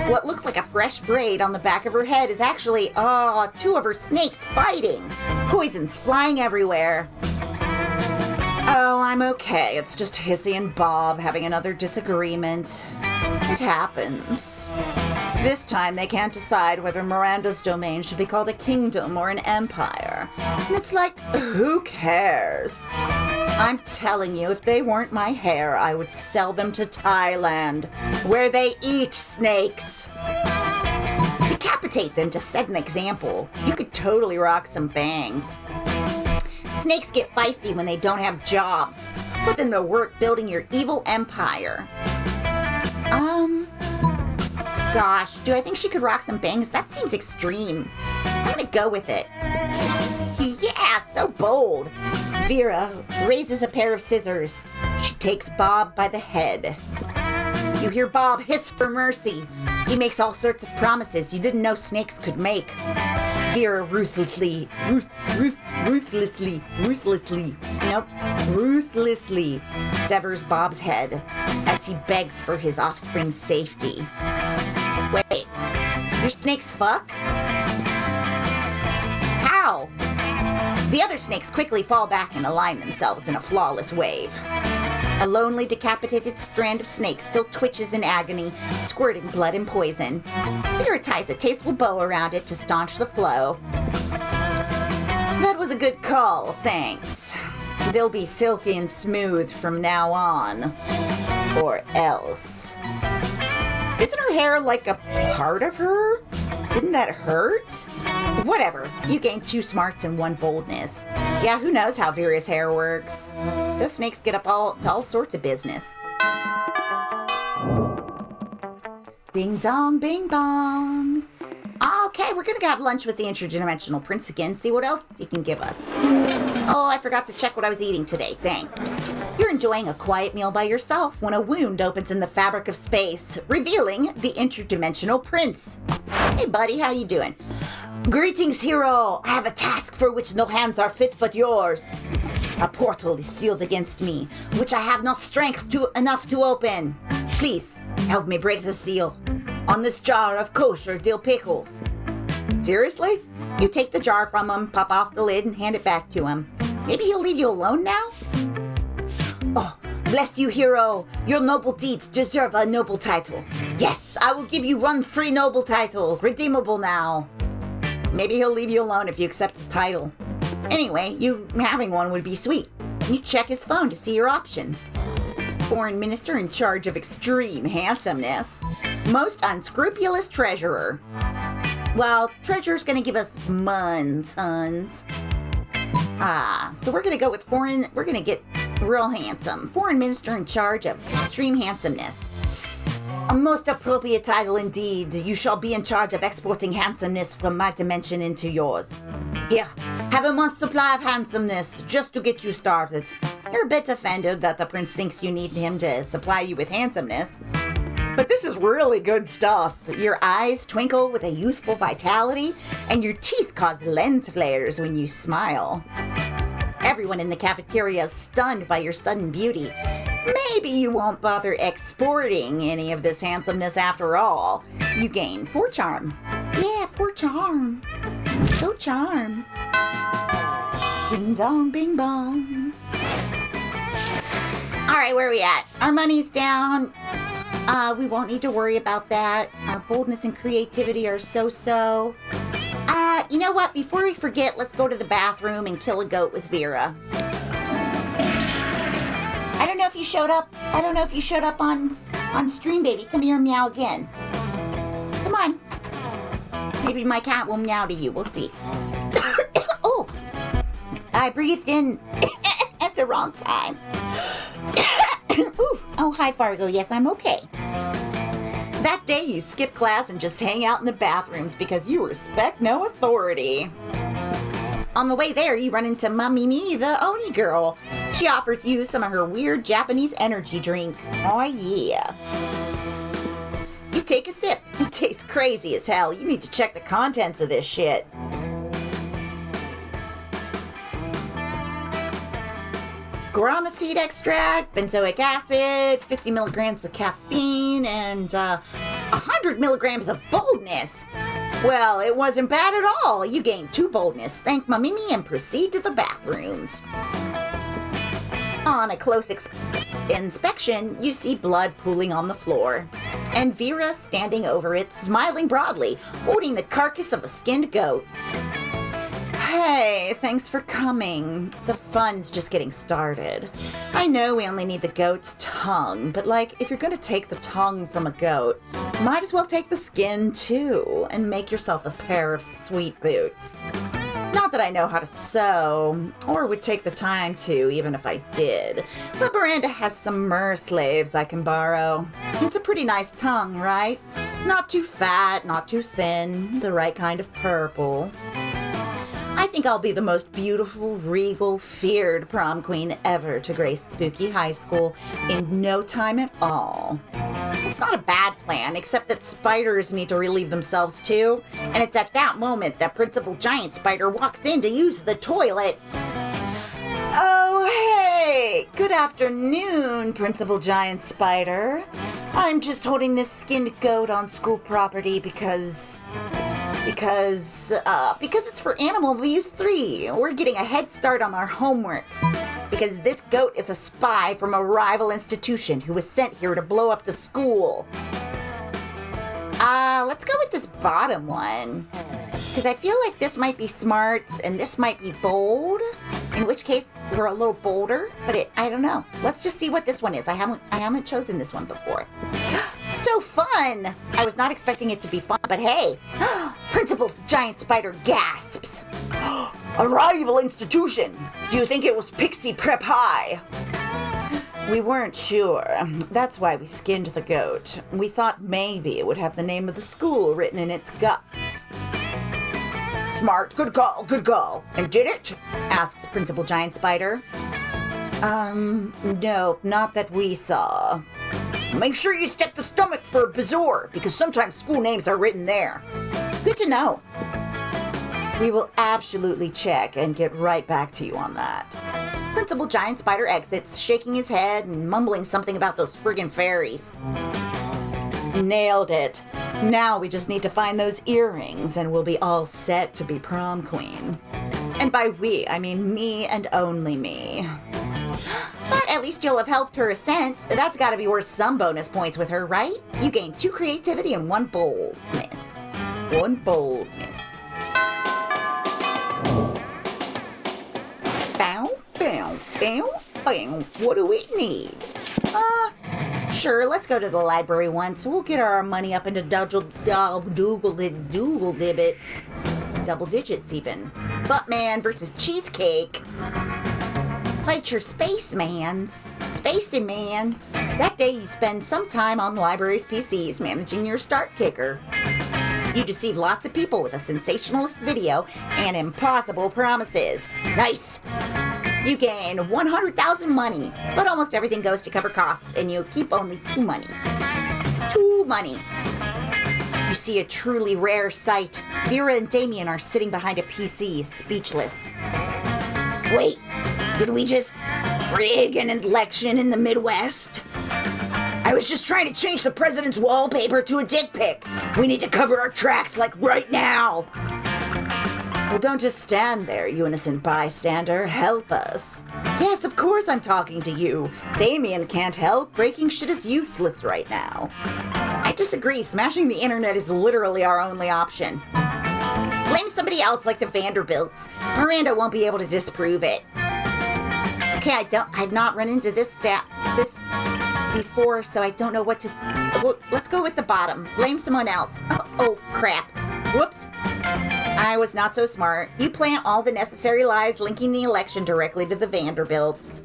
What looks like a fresh braid on the back of her head is actually, 2 of her snakes fighting. Poisons flying everywhere. Oh, I'm okay. It's just Hissy and Bob having another disagreement. It happens. This time they can't decide whether Miranda's domain should be called a kingdom or an empire. And it's like, who cares? I'm telling you, if they weren't my hair, I would sell them to Thailand, where they eat snakes. Decapitate them to set an example. You could totally rock some bangs. Snakes get feisty when they don't have jobs. Put them to work building your evil empire. Gosh, do I think she could rock some bangs? That seems extreme. I'm gonna go with it. Yeah, so bold. Vera raises a pair of scissors. She takes Bob by the head. You hear Bob hiss for mercy. He makes all sorts of promises you didn't know snakes could make. Vera ruthlessly severs Bob's head as he begs for his offspring's safety. Wait, your snakes fuck? How? The other snakes quickly fall back and align themselves in a flawless wave. A lonely, decapitated strand of snake still twitches in agony, squirting blood and poison. Vera ties a tasteful bow around it to staunch the flow. That was a good call, thanks. They'll be silky and smooth from now on. Or else. Isn't her hair like a part of her? Didn't that hurt? Whatever. You gained 2 smarts and 1 boldness. Yeah, who knows how Vera's hair works? Those snakes get up to all sorts of business. Ding dong, bing bong. Okay, we're gonna go have lunch with the Interdimensional Prince again, see what else he can give us. Oh, I forgot to check what I was eating today, dang. You're enjoying a quiet meal by yourself when a wound opens in the fabric of space, revealing the Interdimensional Prince. Hey buddy, how you doing? Greetings, hero! I have a task for which no hands are fit but yours. A portal is sealed against me, which I have not strength enough to open. Please, help me break the seal. On this jar of kosher dill pickles. Seriously? You take the jar from him, pop off the lid, and hand it back to him. Maybe he'll leave you alone now? Oh, bless you, hero. Your noble deeds deserve a noble title. Yes, I will give you one free noble title, redeemable now. Maybe he'll leave you alone if you accept the title. Anyway, you having one would be sweet. You check his phone to see your options. Foreign minister in charge of extreme handsomeness. Most unscrupulous treasurer. Well, treasurer's gonna give us muns, huns. So we're gonna go with we're gonna get real handsome. Foreign minister in charge of extreme handsomeness. A most appropriate title indeed. You shall be in charge of exporting handsomeness from my dimension into yours. Here, have a month's supply of handsomeness, just to get you started. You're a bit offended that the prince thinks you need him to supply you with handsomeness. But this is really good stuff. Your eyes twinkle with a youthful vitality, and your teeth cause lens flares when you smile. Everyone in the cafeteria is stunned by your sudden beauty. Maybe you won't bother exporting any of this handsomeness after all. You gain 4 charm. Yeah, 4 charm. So charm. Ding dong, bing bong. All right, where are we at? Our money's down. We won't need to worry about that. Our boldness and creativity are so-so. You know what? Before we forget, let's go to the bathroom and kill a goat with Vera. I don't know if you showed up. I don't know if you showed up on stream, baby. Come here and meow again. Come on. Maybe my cat will meow to you. We'll see. Oh, I breathed in at the wrong time. Ooh. Oh, hi, Fargo. Yes, I'm okay. That day you skip class and just hang out in the bathrooms because you respect no authority. On the way there, you run into Mamimi, the Oni girl. She offers you some of her weird Japanese energy drink. Oh, yeah. You take a sip. It tastes crazy as hell. You need to check the contents of this shit. Guarana seed extract, benzoic acid, 50 milligrams of caffeine, and 100 milligrams of boldness. Well, it wasn't bad at all. You gained 2 boldness. Thank Mamimi and proceed to the bathrooms. On a close inspection, you see blood pooling on the floor, and Vera standing over it, smiling broadly, holding the carcass of a skinned goat. Hey, thanks for coming. The fun's just getting started. I know we only need the goat's tongue, but if you're gonna take the tongue from a goat, might as well take the skin too, and make yourself a pair of sweet boots. Not that I know how to sew, or would take the time to, even if I did, but Miranda has some mer slaves I can borrow. It's a pretty nice tongue, right? Not too fat, not too thin, the right kind of purple. I think I'll be the most beautiful, regal, feared prom queen ever to grace Spooky High School in no time at all. It's not a bad plan, except that spiders need to relieve themselves too, and it's at that moment that Principal Giant Spider walks in to use the toilet. Oh, hey! Good afternoon, Principal Giant Spider. I'm just holding this skinned goat on school property because it's for Animal Abuse 3. We're getting a head start on our homework. Because this goat is a spy from a rival institution who was sent here to blow up the school. Let's go with this bottom one. Because I feel like this might be smarts and this might be bold. In which case, we're a little bolder. But I don't know. Let's just see what this one is. I haven't chosen this one before. So fun! I was not expecting it to be fun, but hey, Principal's giant spider gasps. A rival institution! Do you think it was Pixie Prep High? We weren't sure. That's why we skinned the goat. We thought maybe it would have the name of the school written in its guts. Smart, good call, good call. And did it? Asks Principal Giant Spider. No, not that we saw. Make sure you check the stomach for Bazour, because sometimes school names are written there. Good to know. We will absolutely check and get right back to you on that. Principal Giant Spider exits, shaking his head and mumbling something about those friggin' fairies. Nailed it. Now we just need to find those earrings and we'll be all set to be prom queen. And by we, I mean me and only me. But at least you'll have helped her ascent. That's gotta be worth some bonus points with her, right? You gain 2 creativity and 1 boldness. 1 boldness. Bow, bow, bow, bow. What do we need? Sure, let's go to the library once. We'll get our money up into double digits. Double digits even. Buttman versus Cheesecake. Fight your spacemans. Spacey man. That day you spend some time on the library's PCs managing your start kicker. You deceive lots of people with a sensationalist video and impossible promises. Nice! You gain 100,000 money, but almost everything goes to cover costs and you keep only 2 money. 2 money. You see a truly rare sight. Vera and Damien are sitting behind a PC, speechless. Wait, did we just rig an election in the Midwest? I was just trying to change the president's wallpaper to a dick pic. We need to cover our tracks, like right now. Well, don't just stand there, you innocent bystander. Help us. Yes, of course I'm talking to you. Damien can't help. Breaking shit is useless right now. I disagree. Smashing the internet is literally our only option. Blame somebody else like the Vanderbilts. Miranda won't be able to disprove it. Okay, I've not run into this before, so I don't know what to... Well, let's go with the bottom. Blame someone else. Oh, crap. Whoops. I was not so smart. You plant all the necessary lies linking the election directly to the Vanderbilts.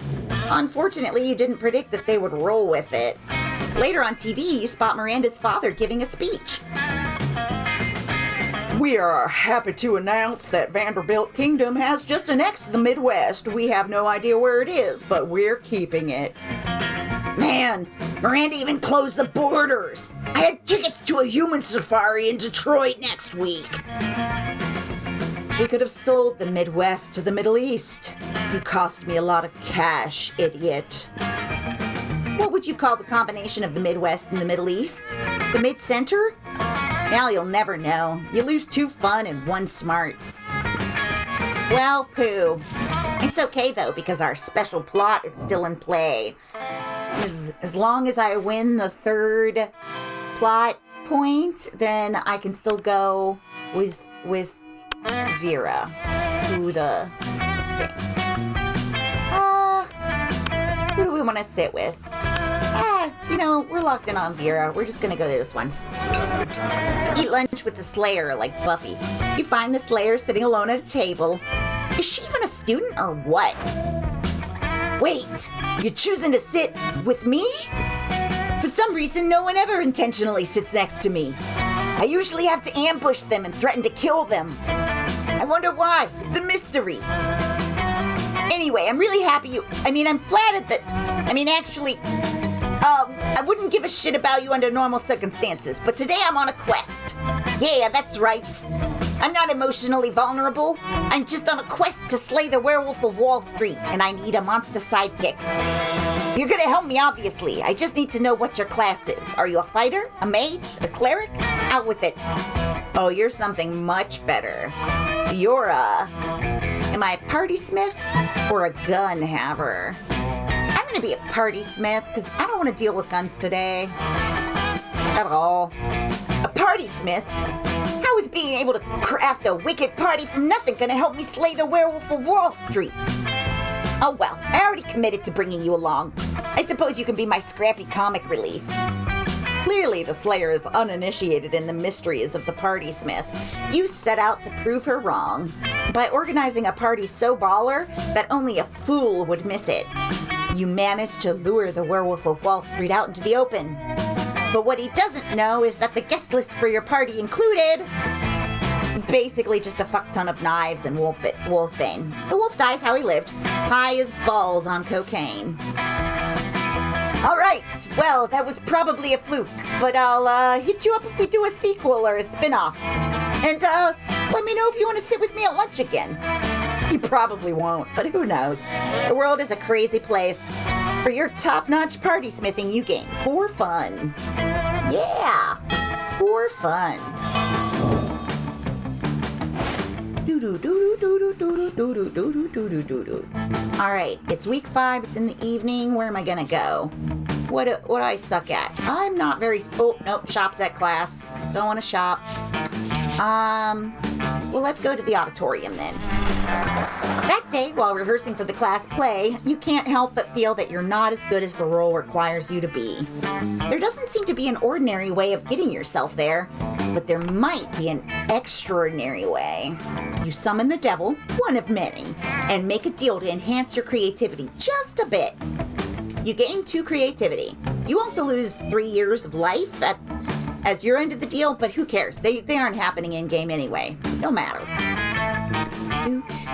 Unfortunately, you didn't predict that they would roll with it. Later on TV, you spot Miranda's father giving a speech. We are happy to announce that Vanderbilt Kingdom has just annexed the Midwest. We have no idea where it is, but we're keeping it. Man, Miranda even closed the borders. I had tickets to a human safari in Detroit next week. We could have sold the Midwest to the Middle East. You cost me a lot of cash, idiot. What would you call the combination of the Midwest and the Middle East? The mid-center? Now you'll never know. You lose 2 fun and 1 smarts. Well, poo. It's okay, though, because our special plot is still in play. As long as I win the 3rd plot point, then I can still go with Vera to the thing. Who do we want to sit with? We're locked in on Vera. We're just gonna go to this one. Eat lunch with the Slayer, like Buffy. You find the Slayer sitting alone at a table. Is she even a student or what? Wait, you're choosing to sit with me? For some reason, no one ever intentionally sits next to me. I usually have to ambush them and threaten to kill them. I wonder why. It's a mystery. Anyway, I'm really happy I'm flattered that... I wouldn't give a shit about you under normal circumstances, but today I'm on a quest. Yeah, that's right. I'm not emotionally vulnerable. I'm just on a quest to slay the werewolf of Wall Street, and I need a monster sidekick. You're gonna help me, obviously. I just need to know what your class is. Are you a fighter? A mage? A cleric? Out with it. Oh, you're something much better. Am I a party smith or a gun haver? I'm gonna be a party smith because I don't want to deal with guns today. Just at all. A party party smith? How is being able to craft a wicked party from nothing gonna help me slay the werewolf of Wall Street? Oh well, I already committed to bringing you along. I suppose you can be my scrappy comic relief. Clearly, the Slayer is uninitiated in the mysteries of the party smith. You set out to prove her wrong by organizing a party so baller that only a fool would miss it. You managed to lure the werewolf of Wall Street out into the open. But what he doesn't know is that the guest list for your party included basically just a fuck ton of knives and wolfsbane. The wolf dies how he lived, high as balls on cocaine. Alright, well, that was probably a fluke, but I'll hit you up if we do a sequel or a spin-off. And let me know if you want to sit with me at lunch again. You probably won't, but who knows? The world is a crazy place. For your top-notch party smithing, you game for fun. Yeah, for fun. Alright, it's week 5, it's in the evening. Where am I gonna go? What do I suck at? I'm not very... Oh, nope, shop's at class. Don't want to shop. Well, let's go to the auditorium then. That day, while rehearsing for the class play, you can't help but feel that you're not as good as the role requires you to be. There doesn't seem to be an ordinary way of getting yourself there, but there might be an extraordinary way. You summon the devil, one of many, and make a deal to enhance your creativity just a bit. You gain 2 creativity. You also lose 3 years of life as your end of the deal, but who cares? They aren't happening in-game anyway. No matter.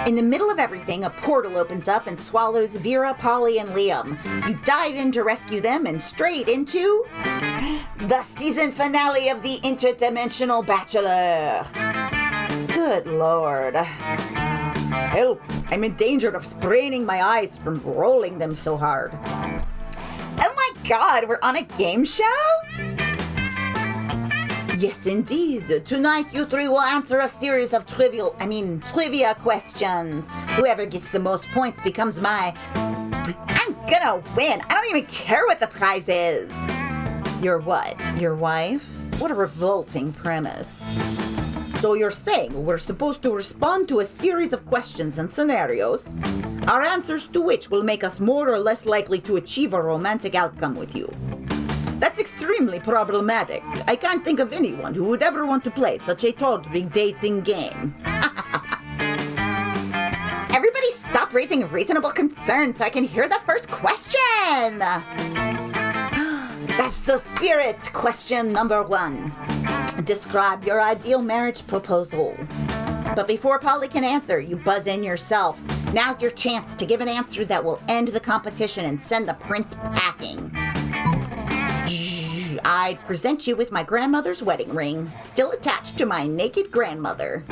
In the middle of everything, a portal opens up and swallows Vera, Polly, and Liam. You dive in to rescue them and straight into the season finale of the Interdimensional Bachelor. Good Lord. Help! I'm in danger of spraining my eyes from rolling them so hard. Oh my God, we're on a game show? Yes, indeed. Tonight, you 3 will answer a series of trivia questions. Whoever gets the most points becomes I'm gonna win. I don't even care what the prize is. Your what? Your wife? What a revolting premise. So you're saying we're supposed to respond to a series of questions and scenarios, our answers to which will make us more or less likely to achieve a romantic outcome with you. That's extremely problematic. I can't think of anyone who would ever want to play such a tawdry dating game. Everybody stop raising reasonable concern so I can hear the first question! That's the spirit. Question number 1. Describe your ideal marriage proposal. But before Polly can answer, you buzz in yourself. Now's your chance to give an answer that will end the competition and send the prince packing. I'd present you with my grandmother's wedding ring, still attached to my naked grandmother.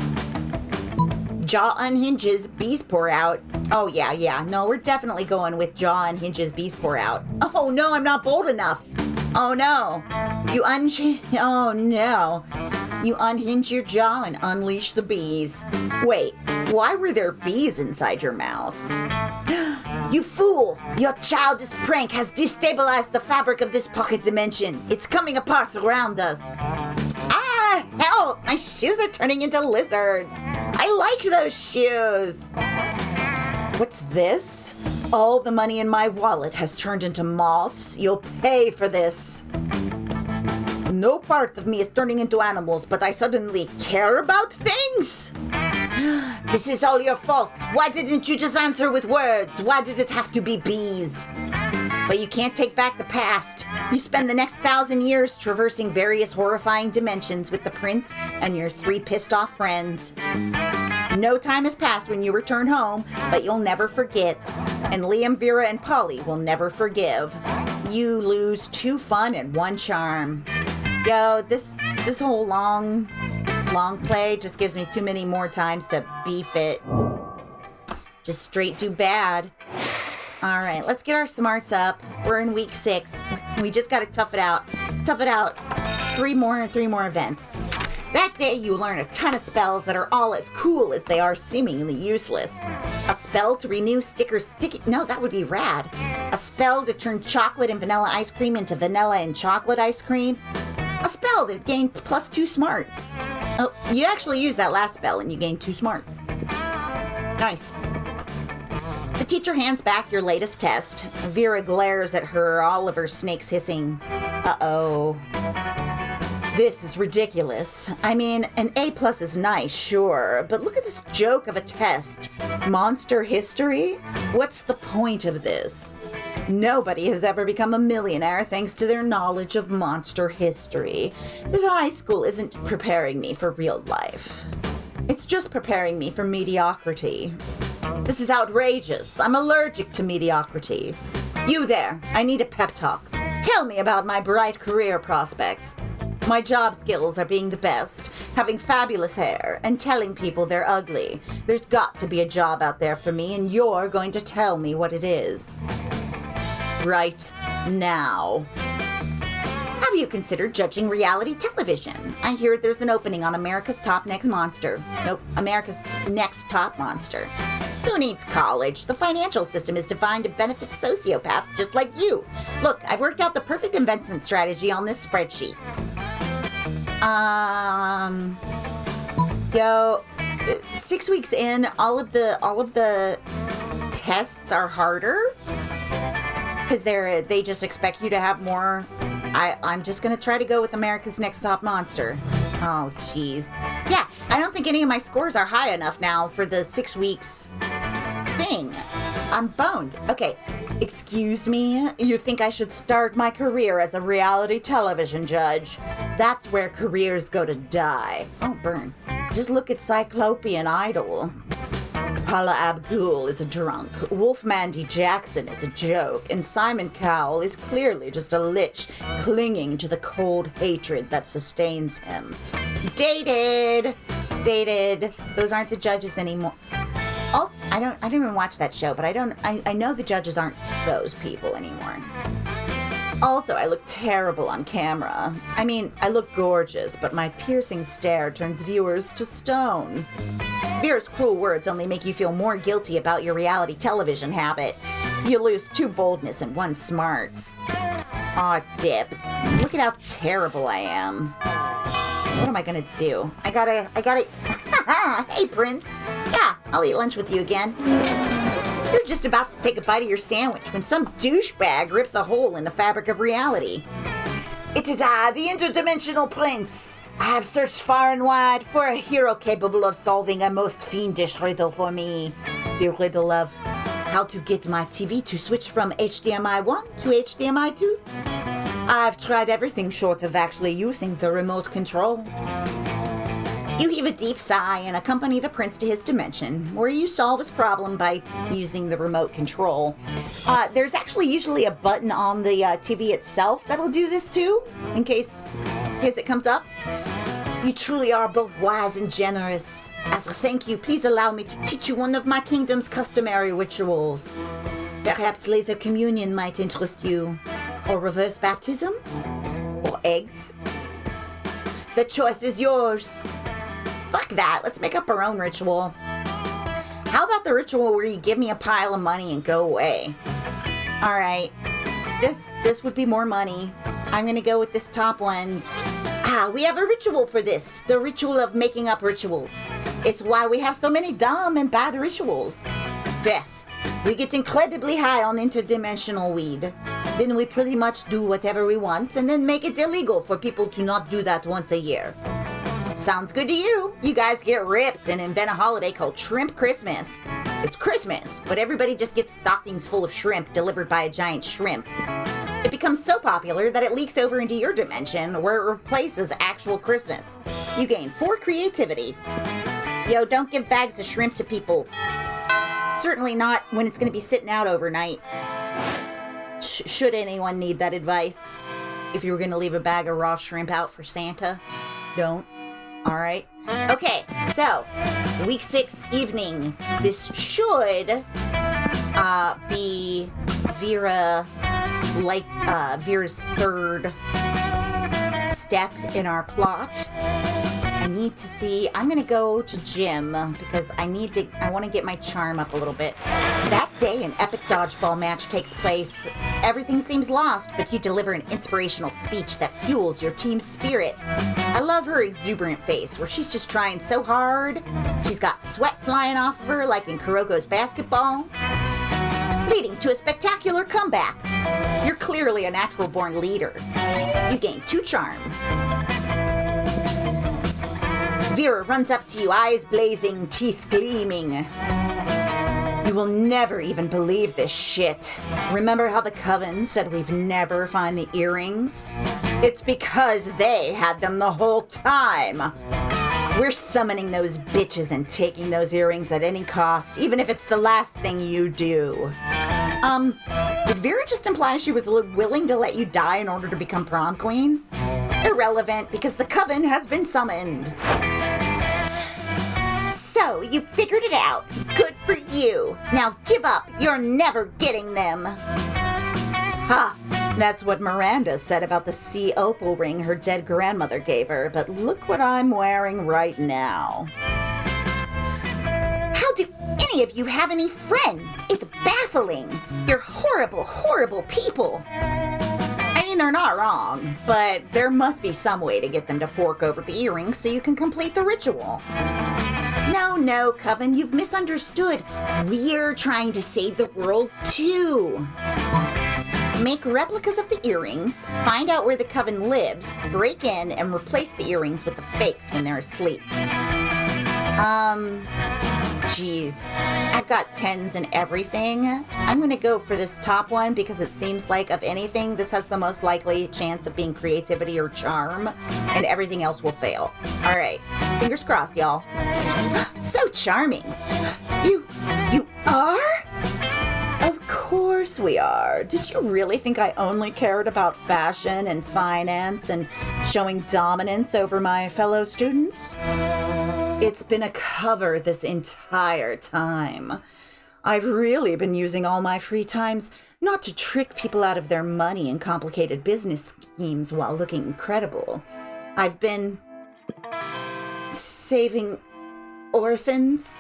Jaw unhinges, bees pour out. Oh yeah, no, we're definitely going with jaw unhinges, bees pour out. Oh no, I'm not bold enough. Oh no. You unhinge your jaw and unleash the bees. Wait, why were there bees inside your mouth? You fool! Your childish prank has destabilized the fabric of this pocket dimension. It's coming apart around us. Ah, help! My shoes are turning into lizards. I like those shoes. What's this? All the money in my wallet has turned into moths. You'll pay for this. No part of me is turning into animals, but I suddenly care about things? This is all your fault. Why didn't you just answer with words? Why did it have to be bees? But you can't take back the past. You spend the next 1,000 years traversing various horrifying dimensions with the prince and your 3 pissed-off friends. No time has passed when you return home, but you'll never forget. And Liam, Vera, and Polly will never forgive. You lose 2 fun and 1 charm. Yo, this whole long play just gives me too many more times to beef it. Just straight do bad. All right, let's get our smarts up. We're in week 6. We just got to tough it out. Tough it out. 3 more events. That day, you learn a ton of spells that are all as cool as they are seemingly useless. A spell to renew sticky... No, that would be rad. A spell to turn chocolate and vanilla ice cream into vanilla and chocolate ice cream. A spell that gained +2 smarts. Oh, you actually used that last spell and you gained 2 smarts. Nice. The teacher hands back your latest test. Vera glares at her, Oliver snakes hissing. Uh-oh. This is ridiculous. I mean, an A+ is nice, sure, but look at this joke of a test. Monster history? What's the point of this? Nobody has ever become a millionaire thanks to their knowledge of monster history. This high school isn't preparing me for real life. It's just preparing me for mediocrity. This is outrageous. I'm allergic to mediocrity. You there, I need a pep talk. Tell me about my bright career prospects. My job skills are being the best, having fabulous hair, and telling people they're ugly. There's got to be a job out there for me, and you're going to tell me what it is. Right now. Have you considered judging reality television? I hear there's an opening on America's Next Top Monster. Who needs college? The financial system is designed to benefit sociopaths just like you. Look, I've worked out the perfect investment strategy on this spreadsheet. 6 weeks in, all of the tests are harder because they just expect you to have more. I'm just gonna try to go with America's Next Top Monster. Oh, jeez. Yeah, I don't think any of my scores are high enough now for the 6 weeks thing. I'm boned. Okay, excuse me? You think I should start my career as a reality television judge? That's where careers go to die. Oh, burn. Just look at Cyclopean Idol. Paula Abdul is a drunk, Wolfman D. Jackson is a joke, and Simon Cowell is clearly just a lich clinging to the cold hatred that sustains him. Dated. Those aren't the judges anymore. Also, I didn't even watch that show, but I know the judges aren't those people anymore. Also, I look terrible on camera. I mean, I look gorgeous, but my piercing stare turns viewers to stone. Vera's cruel words only make you feel more guilty about your reality television habit. You lose 2 boldness and 1 smarts. Aw, dip. Look at how terrible I am. What am I gonna do? I gotta... Hey, Prince. Yeah, I'll eat lunch with you again. You're just about to take a bite of your sandwich when some douchebag rips a hole in the fabric of reality. It is I, the Interdimensional Prince. I have searched far and wide for a hero capable of solving a most fiendish riddle for me. The riddle of how to get my TV to switch from HDMI 1 to HDMI 2. I've tried everything short of actually using the remote control. You heave a deep sigh and accompany the prince to his dimension, where you solve his problem by using the remote control. There's actually usually a button on the TV itself that'll do this too, in case it comes up. You truly are both wise and generous. As a thank you, please allow me to teach you one of my kingdom's customary rituals. Perhaps laser communion might interest you, or reverse baptism, or eggs. The choice is yours. Fuck that, let's make up our own ritual. How about the ritual where you give me a pile of money and go away? Alright, this would be more money. I'm gonna go with this top one. We have a ritual for this. The ritual of making up rituals. It's why we have so many dumb and bad rituals. First, we get incredibly high on interdimensional weed. Then we pretty much do whatever we want and then make it illegal for people to not do that once a year. Sounds good to you. You guys get ripped and invent a holiday called Shrimp Christmas. It's Christmas, but everybody just gets stockings full of shrimp delivered by a giant shrimp. It becomes so popular that it leaks over into your dimension where it replaces actual Christmas. You gain 4 creativity. Yo, don't give bags of shrimp to people. Certainly not when it's going to be sitting out overnight. Should anyone need that advice? If you were going to leave a bag of raw shrimp out for Santa, don't. Alright. Okay, so, week 6 evening. This should be Vera's 3rd step in our plot. I need to see, I'm gonna go to gym because I want to get my charm up a little bit. That day, an epic dodgeball match takes place. Everything seems lost, but you deliver an inspirational speech that fuels your team's spirit. I love her exuberant face, where she's just trying so hard. She's got sweat flying off of her like in Kuroko's basketball, leading to a spectacular comeback. You're clearly a natural-born leader. You gain 2 charm. Vera runs up to you, eyes blazing, teeth gleaming. You will never even believe this shit. Remember how the Coven said we've never find the earrings? It's because they had them the whole time. We're summoning those bitches and taking those earrings at any cost, even if it's the last thing you do. Did Vera just imply she was willing to let you die in order to become prom queen? Irrelevant, because the Coven has been summoned. So, you figured it out. Good for you. Now give up. You're never getting them. Ha! That's what Miranda said about the sea opal ring her dead grandmother gave her, but look what I'm wearing right now. How do any of you have any friends? It's baffling. You're horrible, horrible people. I mean, they're not wrong, but there must be some way to get them to fork over the earrings so you can complete the ritual. No, Coven, you've misunderstood. We're trying to save the world, too. Make replicas of the earrings, find out where the Coven lives, break in, and replace the earrings with the fakes when they're asleep. Geez. I've got 10s and everything. I'm gonna go for this top one because it seems like, of anything, this has the most likely chance of being creativity or charm, and everything else will fail. Alright, fingers crossed, y'all. So charming. You are? Of course we are. Did you really think I only cared about fashion and finance and showing dominance over my fellow students? It's been a cover this entire time. I've really been using all my free times not to trick people out of their money in complicated business schemes while looking incredible. I've been saving orphans.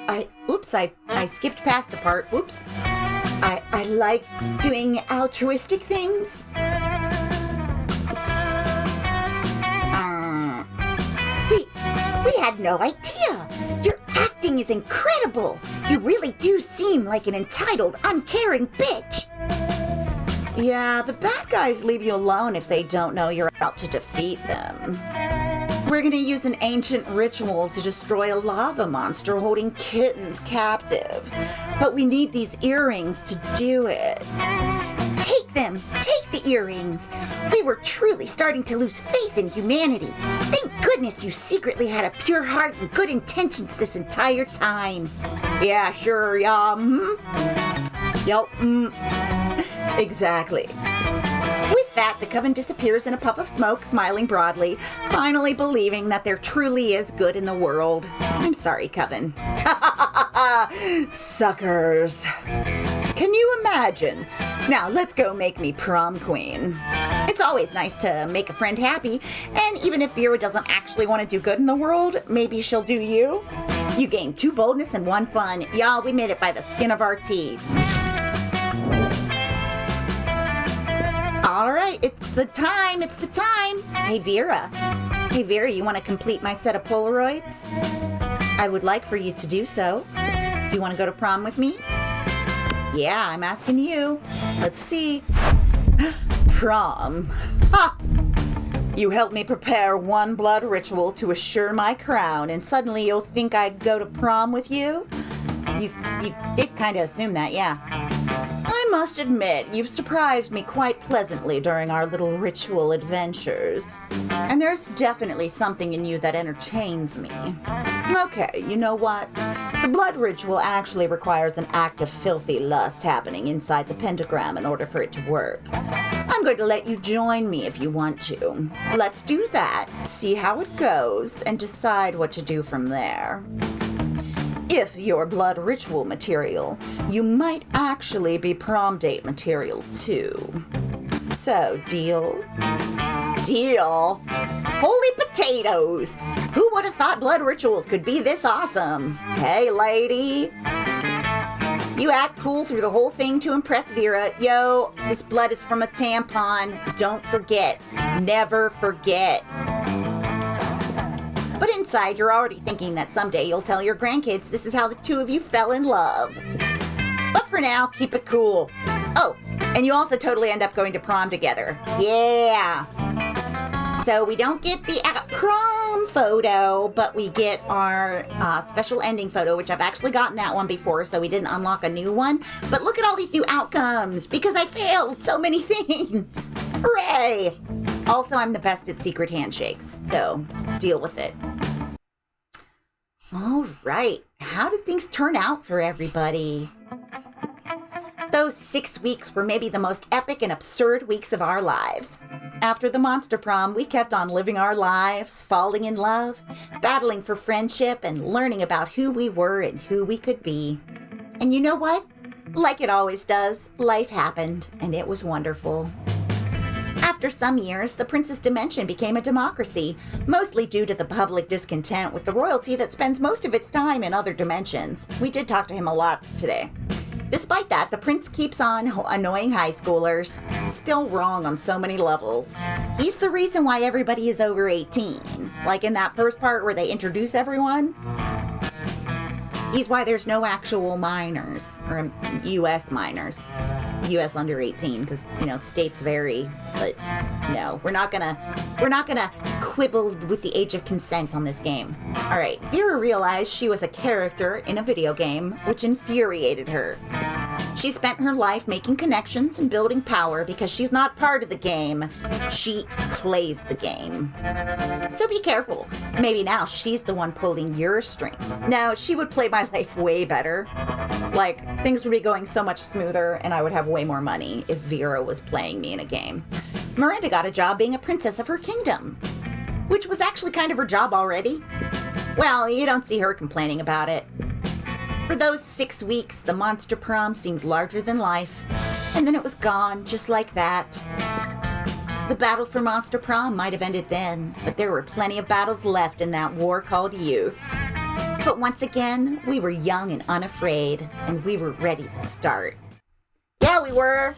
I skipped past a part. Whoops. I like doing altruistic things. We had no idea. Your acting is incredible. You really do seem like an entitled, uncaring bitch. Yeah, the bad guys leave you alone if they don't know you're out to defeat them. We're gonna use an ancient ritual to destroy a lava monster holding kittens captive. But we need these earrings to do it. Take them! Take the earrings! We were truly starting to lose faith in humanity. Thank goodness you secretly had a pure heart and good intentions this entire time. Yeah, sure, Exactly. With that, the Coven disappears in a puff of smoke, smiling broadly, finally believing that there truly is good in the world. I'm sorry, Coven. Suckers. Can you imagine? Now, let's go make me prom queen. It's always nice to make a friend happy, and even if Vera doesn't actually want to do good in the world, maybe she'll do you. You gain 2 boldness and 1 fun. Y'all, we made it by the skin of our teeth. All right, it's the time. Hey, Vera, you want to complete my set of Polaroids? I would like for you to do so. Do you want to go to prom with me? Yeah, I'm asking you. Let's see. Prom. Ha! You helped me prepare 1 blood ritual to assure my crown, and suddenly you'll think I'd go to prom with you? You did kind of assume that, yeah. I must admit, you've surprised me quite pleasantly during our little ritual adventures. And there's definitely something in you that entertains me. Okay, you know what? The blood ritual actually requires an act of filthy lust happening inside the pentagram in order for it to work. I'm going to let you join me if you want to. Let's do that, see how it goes, and decide what to do from there. If you're blood ritual material, you might actually be prom date material too. So, deal? Deal? Holy potatoes! Who would have thought blood rituals could be this awesome? Hey, lady! You act cool through the whole thing to impress Vera. Yo, this blood is from a tampon. Don't forget. Never forget. But inside, you're already thinking that someday you'll tell your grandkids this is how the two of you fell in love. But for now, keep it cool. Oh, and you also totally end up going to prom together. Yeah. So we don't get the prom photo, but we get our special ending photo, which I've actually gotten that one before, so we didn't unlock a new one. But look at all these new outcomes, because I failed so many things. Hooray! Also, I'm the best at secret handshakes, so deal with it. All right, how did things turn out for everybody? Those 6 weeks were maybe the most epic and absurd weeks of our lives. After the monster prom, we kept on living our lives, falling in love, battling for friendship, and learning about who we were and who we could be. And you know what? Like it always does, life happened, and it was wonderful. After some years, the Princess Dimension became a democracy, mostly due to the public discontent with the royalty that spends most of its time in other dimensions. We did talk to him a lot today. Despite that, the prince keeps on annoying high schoolers. Still wrong on so many levels. He's the reason why everybody is over 18. Like in that first part where they introduce everyone. He's why there's no actual minors, or U.S. minors. U.S. under 18, because, states vary. But no, we're not gonna quibble with the age of consent on this game. All right, Vera realized she was a character in a video game, which infuriated her. She spent her life making connections and building power because she's not part of the game. She plays the game. So be careful. Maybe now she's the one pulling your strings. No, she would play my life way better. Like, things would be going so much smoother and I would have way more money if Vera was playing me in a game. Miranda got a job being a princess of her kingdom, which was actually kind of her job already. Well, you don't see her complaining about it. For those 6 weeks, the monster prom seemed larger than life, and then it was gone just like that. The battle for monster prom might have ended then, but there were plenty of battles left in that war called youth. But once again, we were young and unafraid, and we were ready to start. Yeah, we were.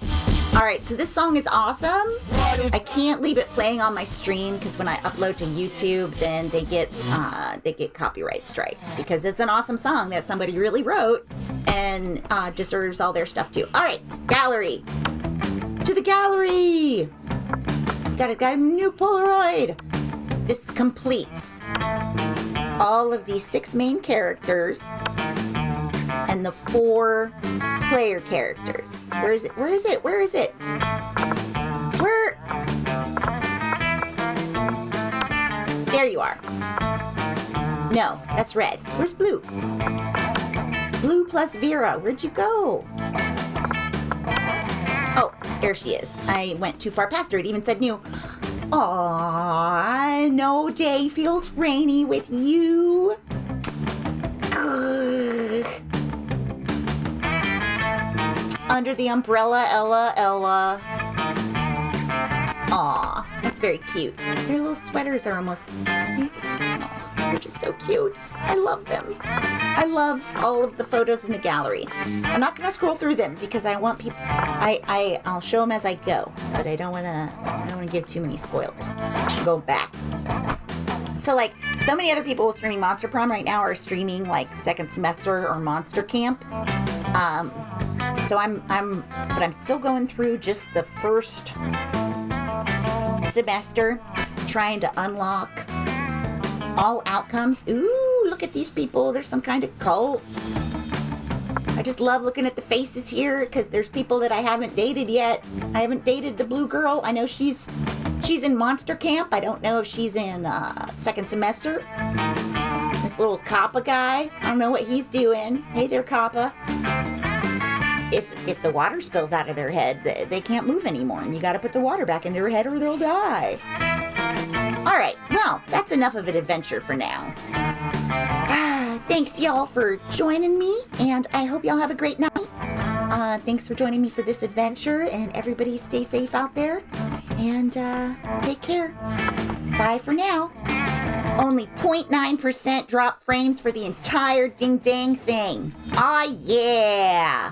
All right, so this song is awesome. I can't leave it playing on my stream because when I upload to YouTube, then they get copyright strike because it's an awesome song that somebody really wrote and deserves all their stuff too. All right, gallery. To the gallery. Got a new Polaroid. This completes all of these 6 main characters and the 4 player characters. Where is it? Where is it? Where is it? Where? There you are. No, that's red. Where's blue? Blue plus Vera. Where'd you go? Oh, there she is. I went too far past her. It even said new. Aww, no day feels rainy with you. Ugh. Under the umbrella, Ella. Aw, that's very cute. Their little sweaters are almost... they're just so cute. I love them. I love all of the photos in the gallery. I'm not going to scroll through them because I want people... I'll show them as I go, but I don't want to give too many spoilers. I should go back. So, so many other people streaming Monster Prom right now are streaming, second semester or Monster Camp. So I'm still going through just the first semester, trying to unlock all outcomes. Ooh, look at these people. There's some kind of cult. I just love looking at the faces here because there's people that I haven't dated yet. I haven't dated the blue girl. I know she's in Monster Camp. I don't know if she's in second semester. This little Kappa guy. I don't know what he's doing. Hey there, Kappa. If the water spills out of their head, they can't move anymore, and you got to put the water back in their head or they'll die. All right, well, that's enough of an adventure for now. Thanks, y'all, for joining me, and I hope y'all have a great night. Thanks for joining me for this adventure, and everybody stay safe out there, and take care. Bye for now. Only 0.9% drop frames for the entire ding dang thing. Aw, yeah!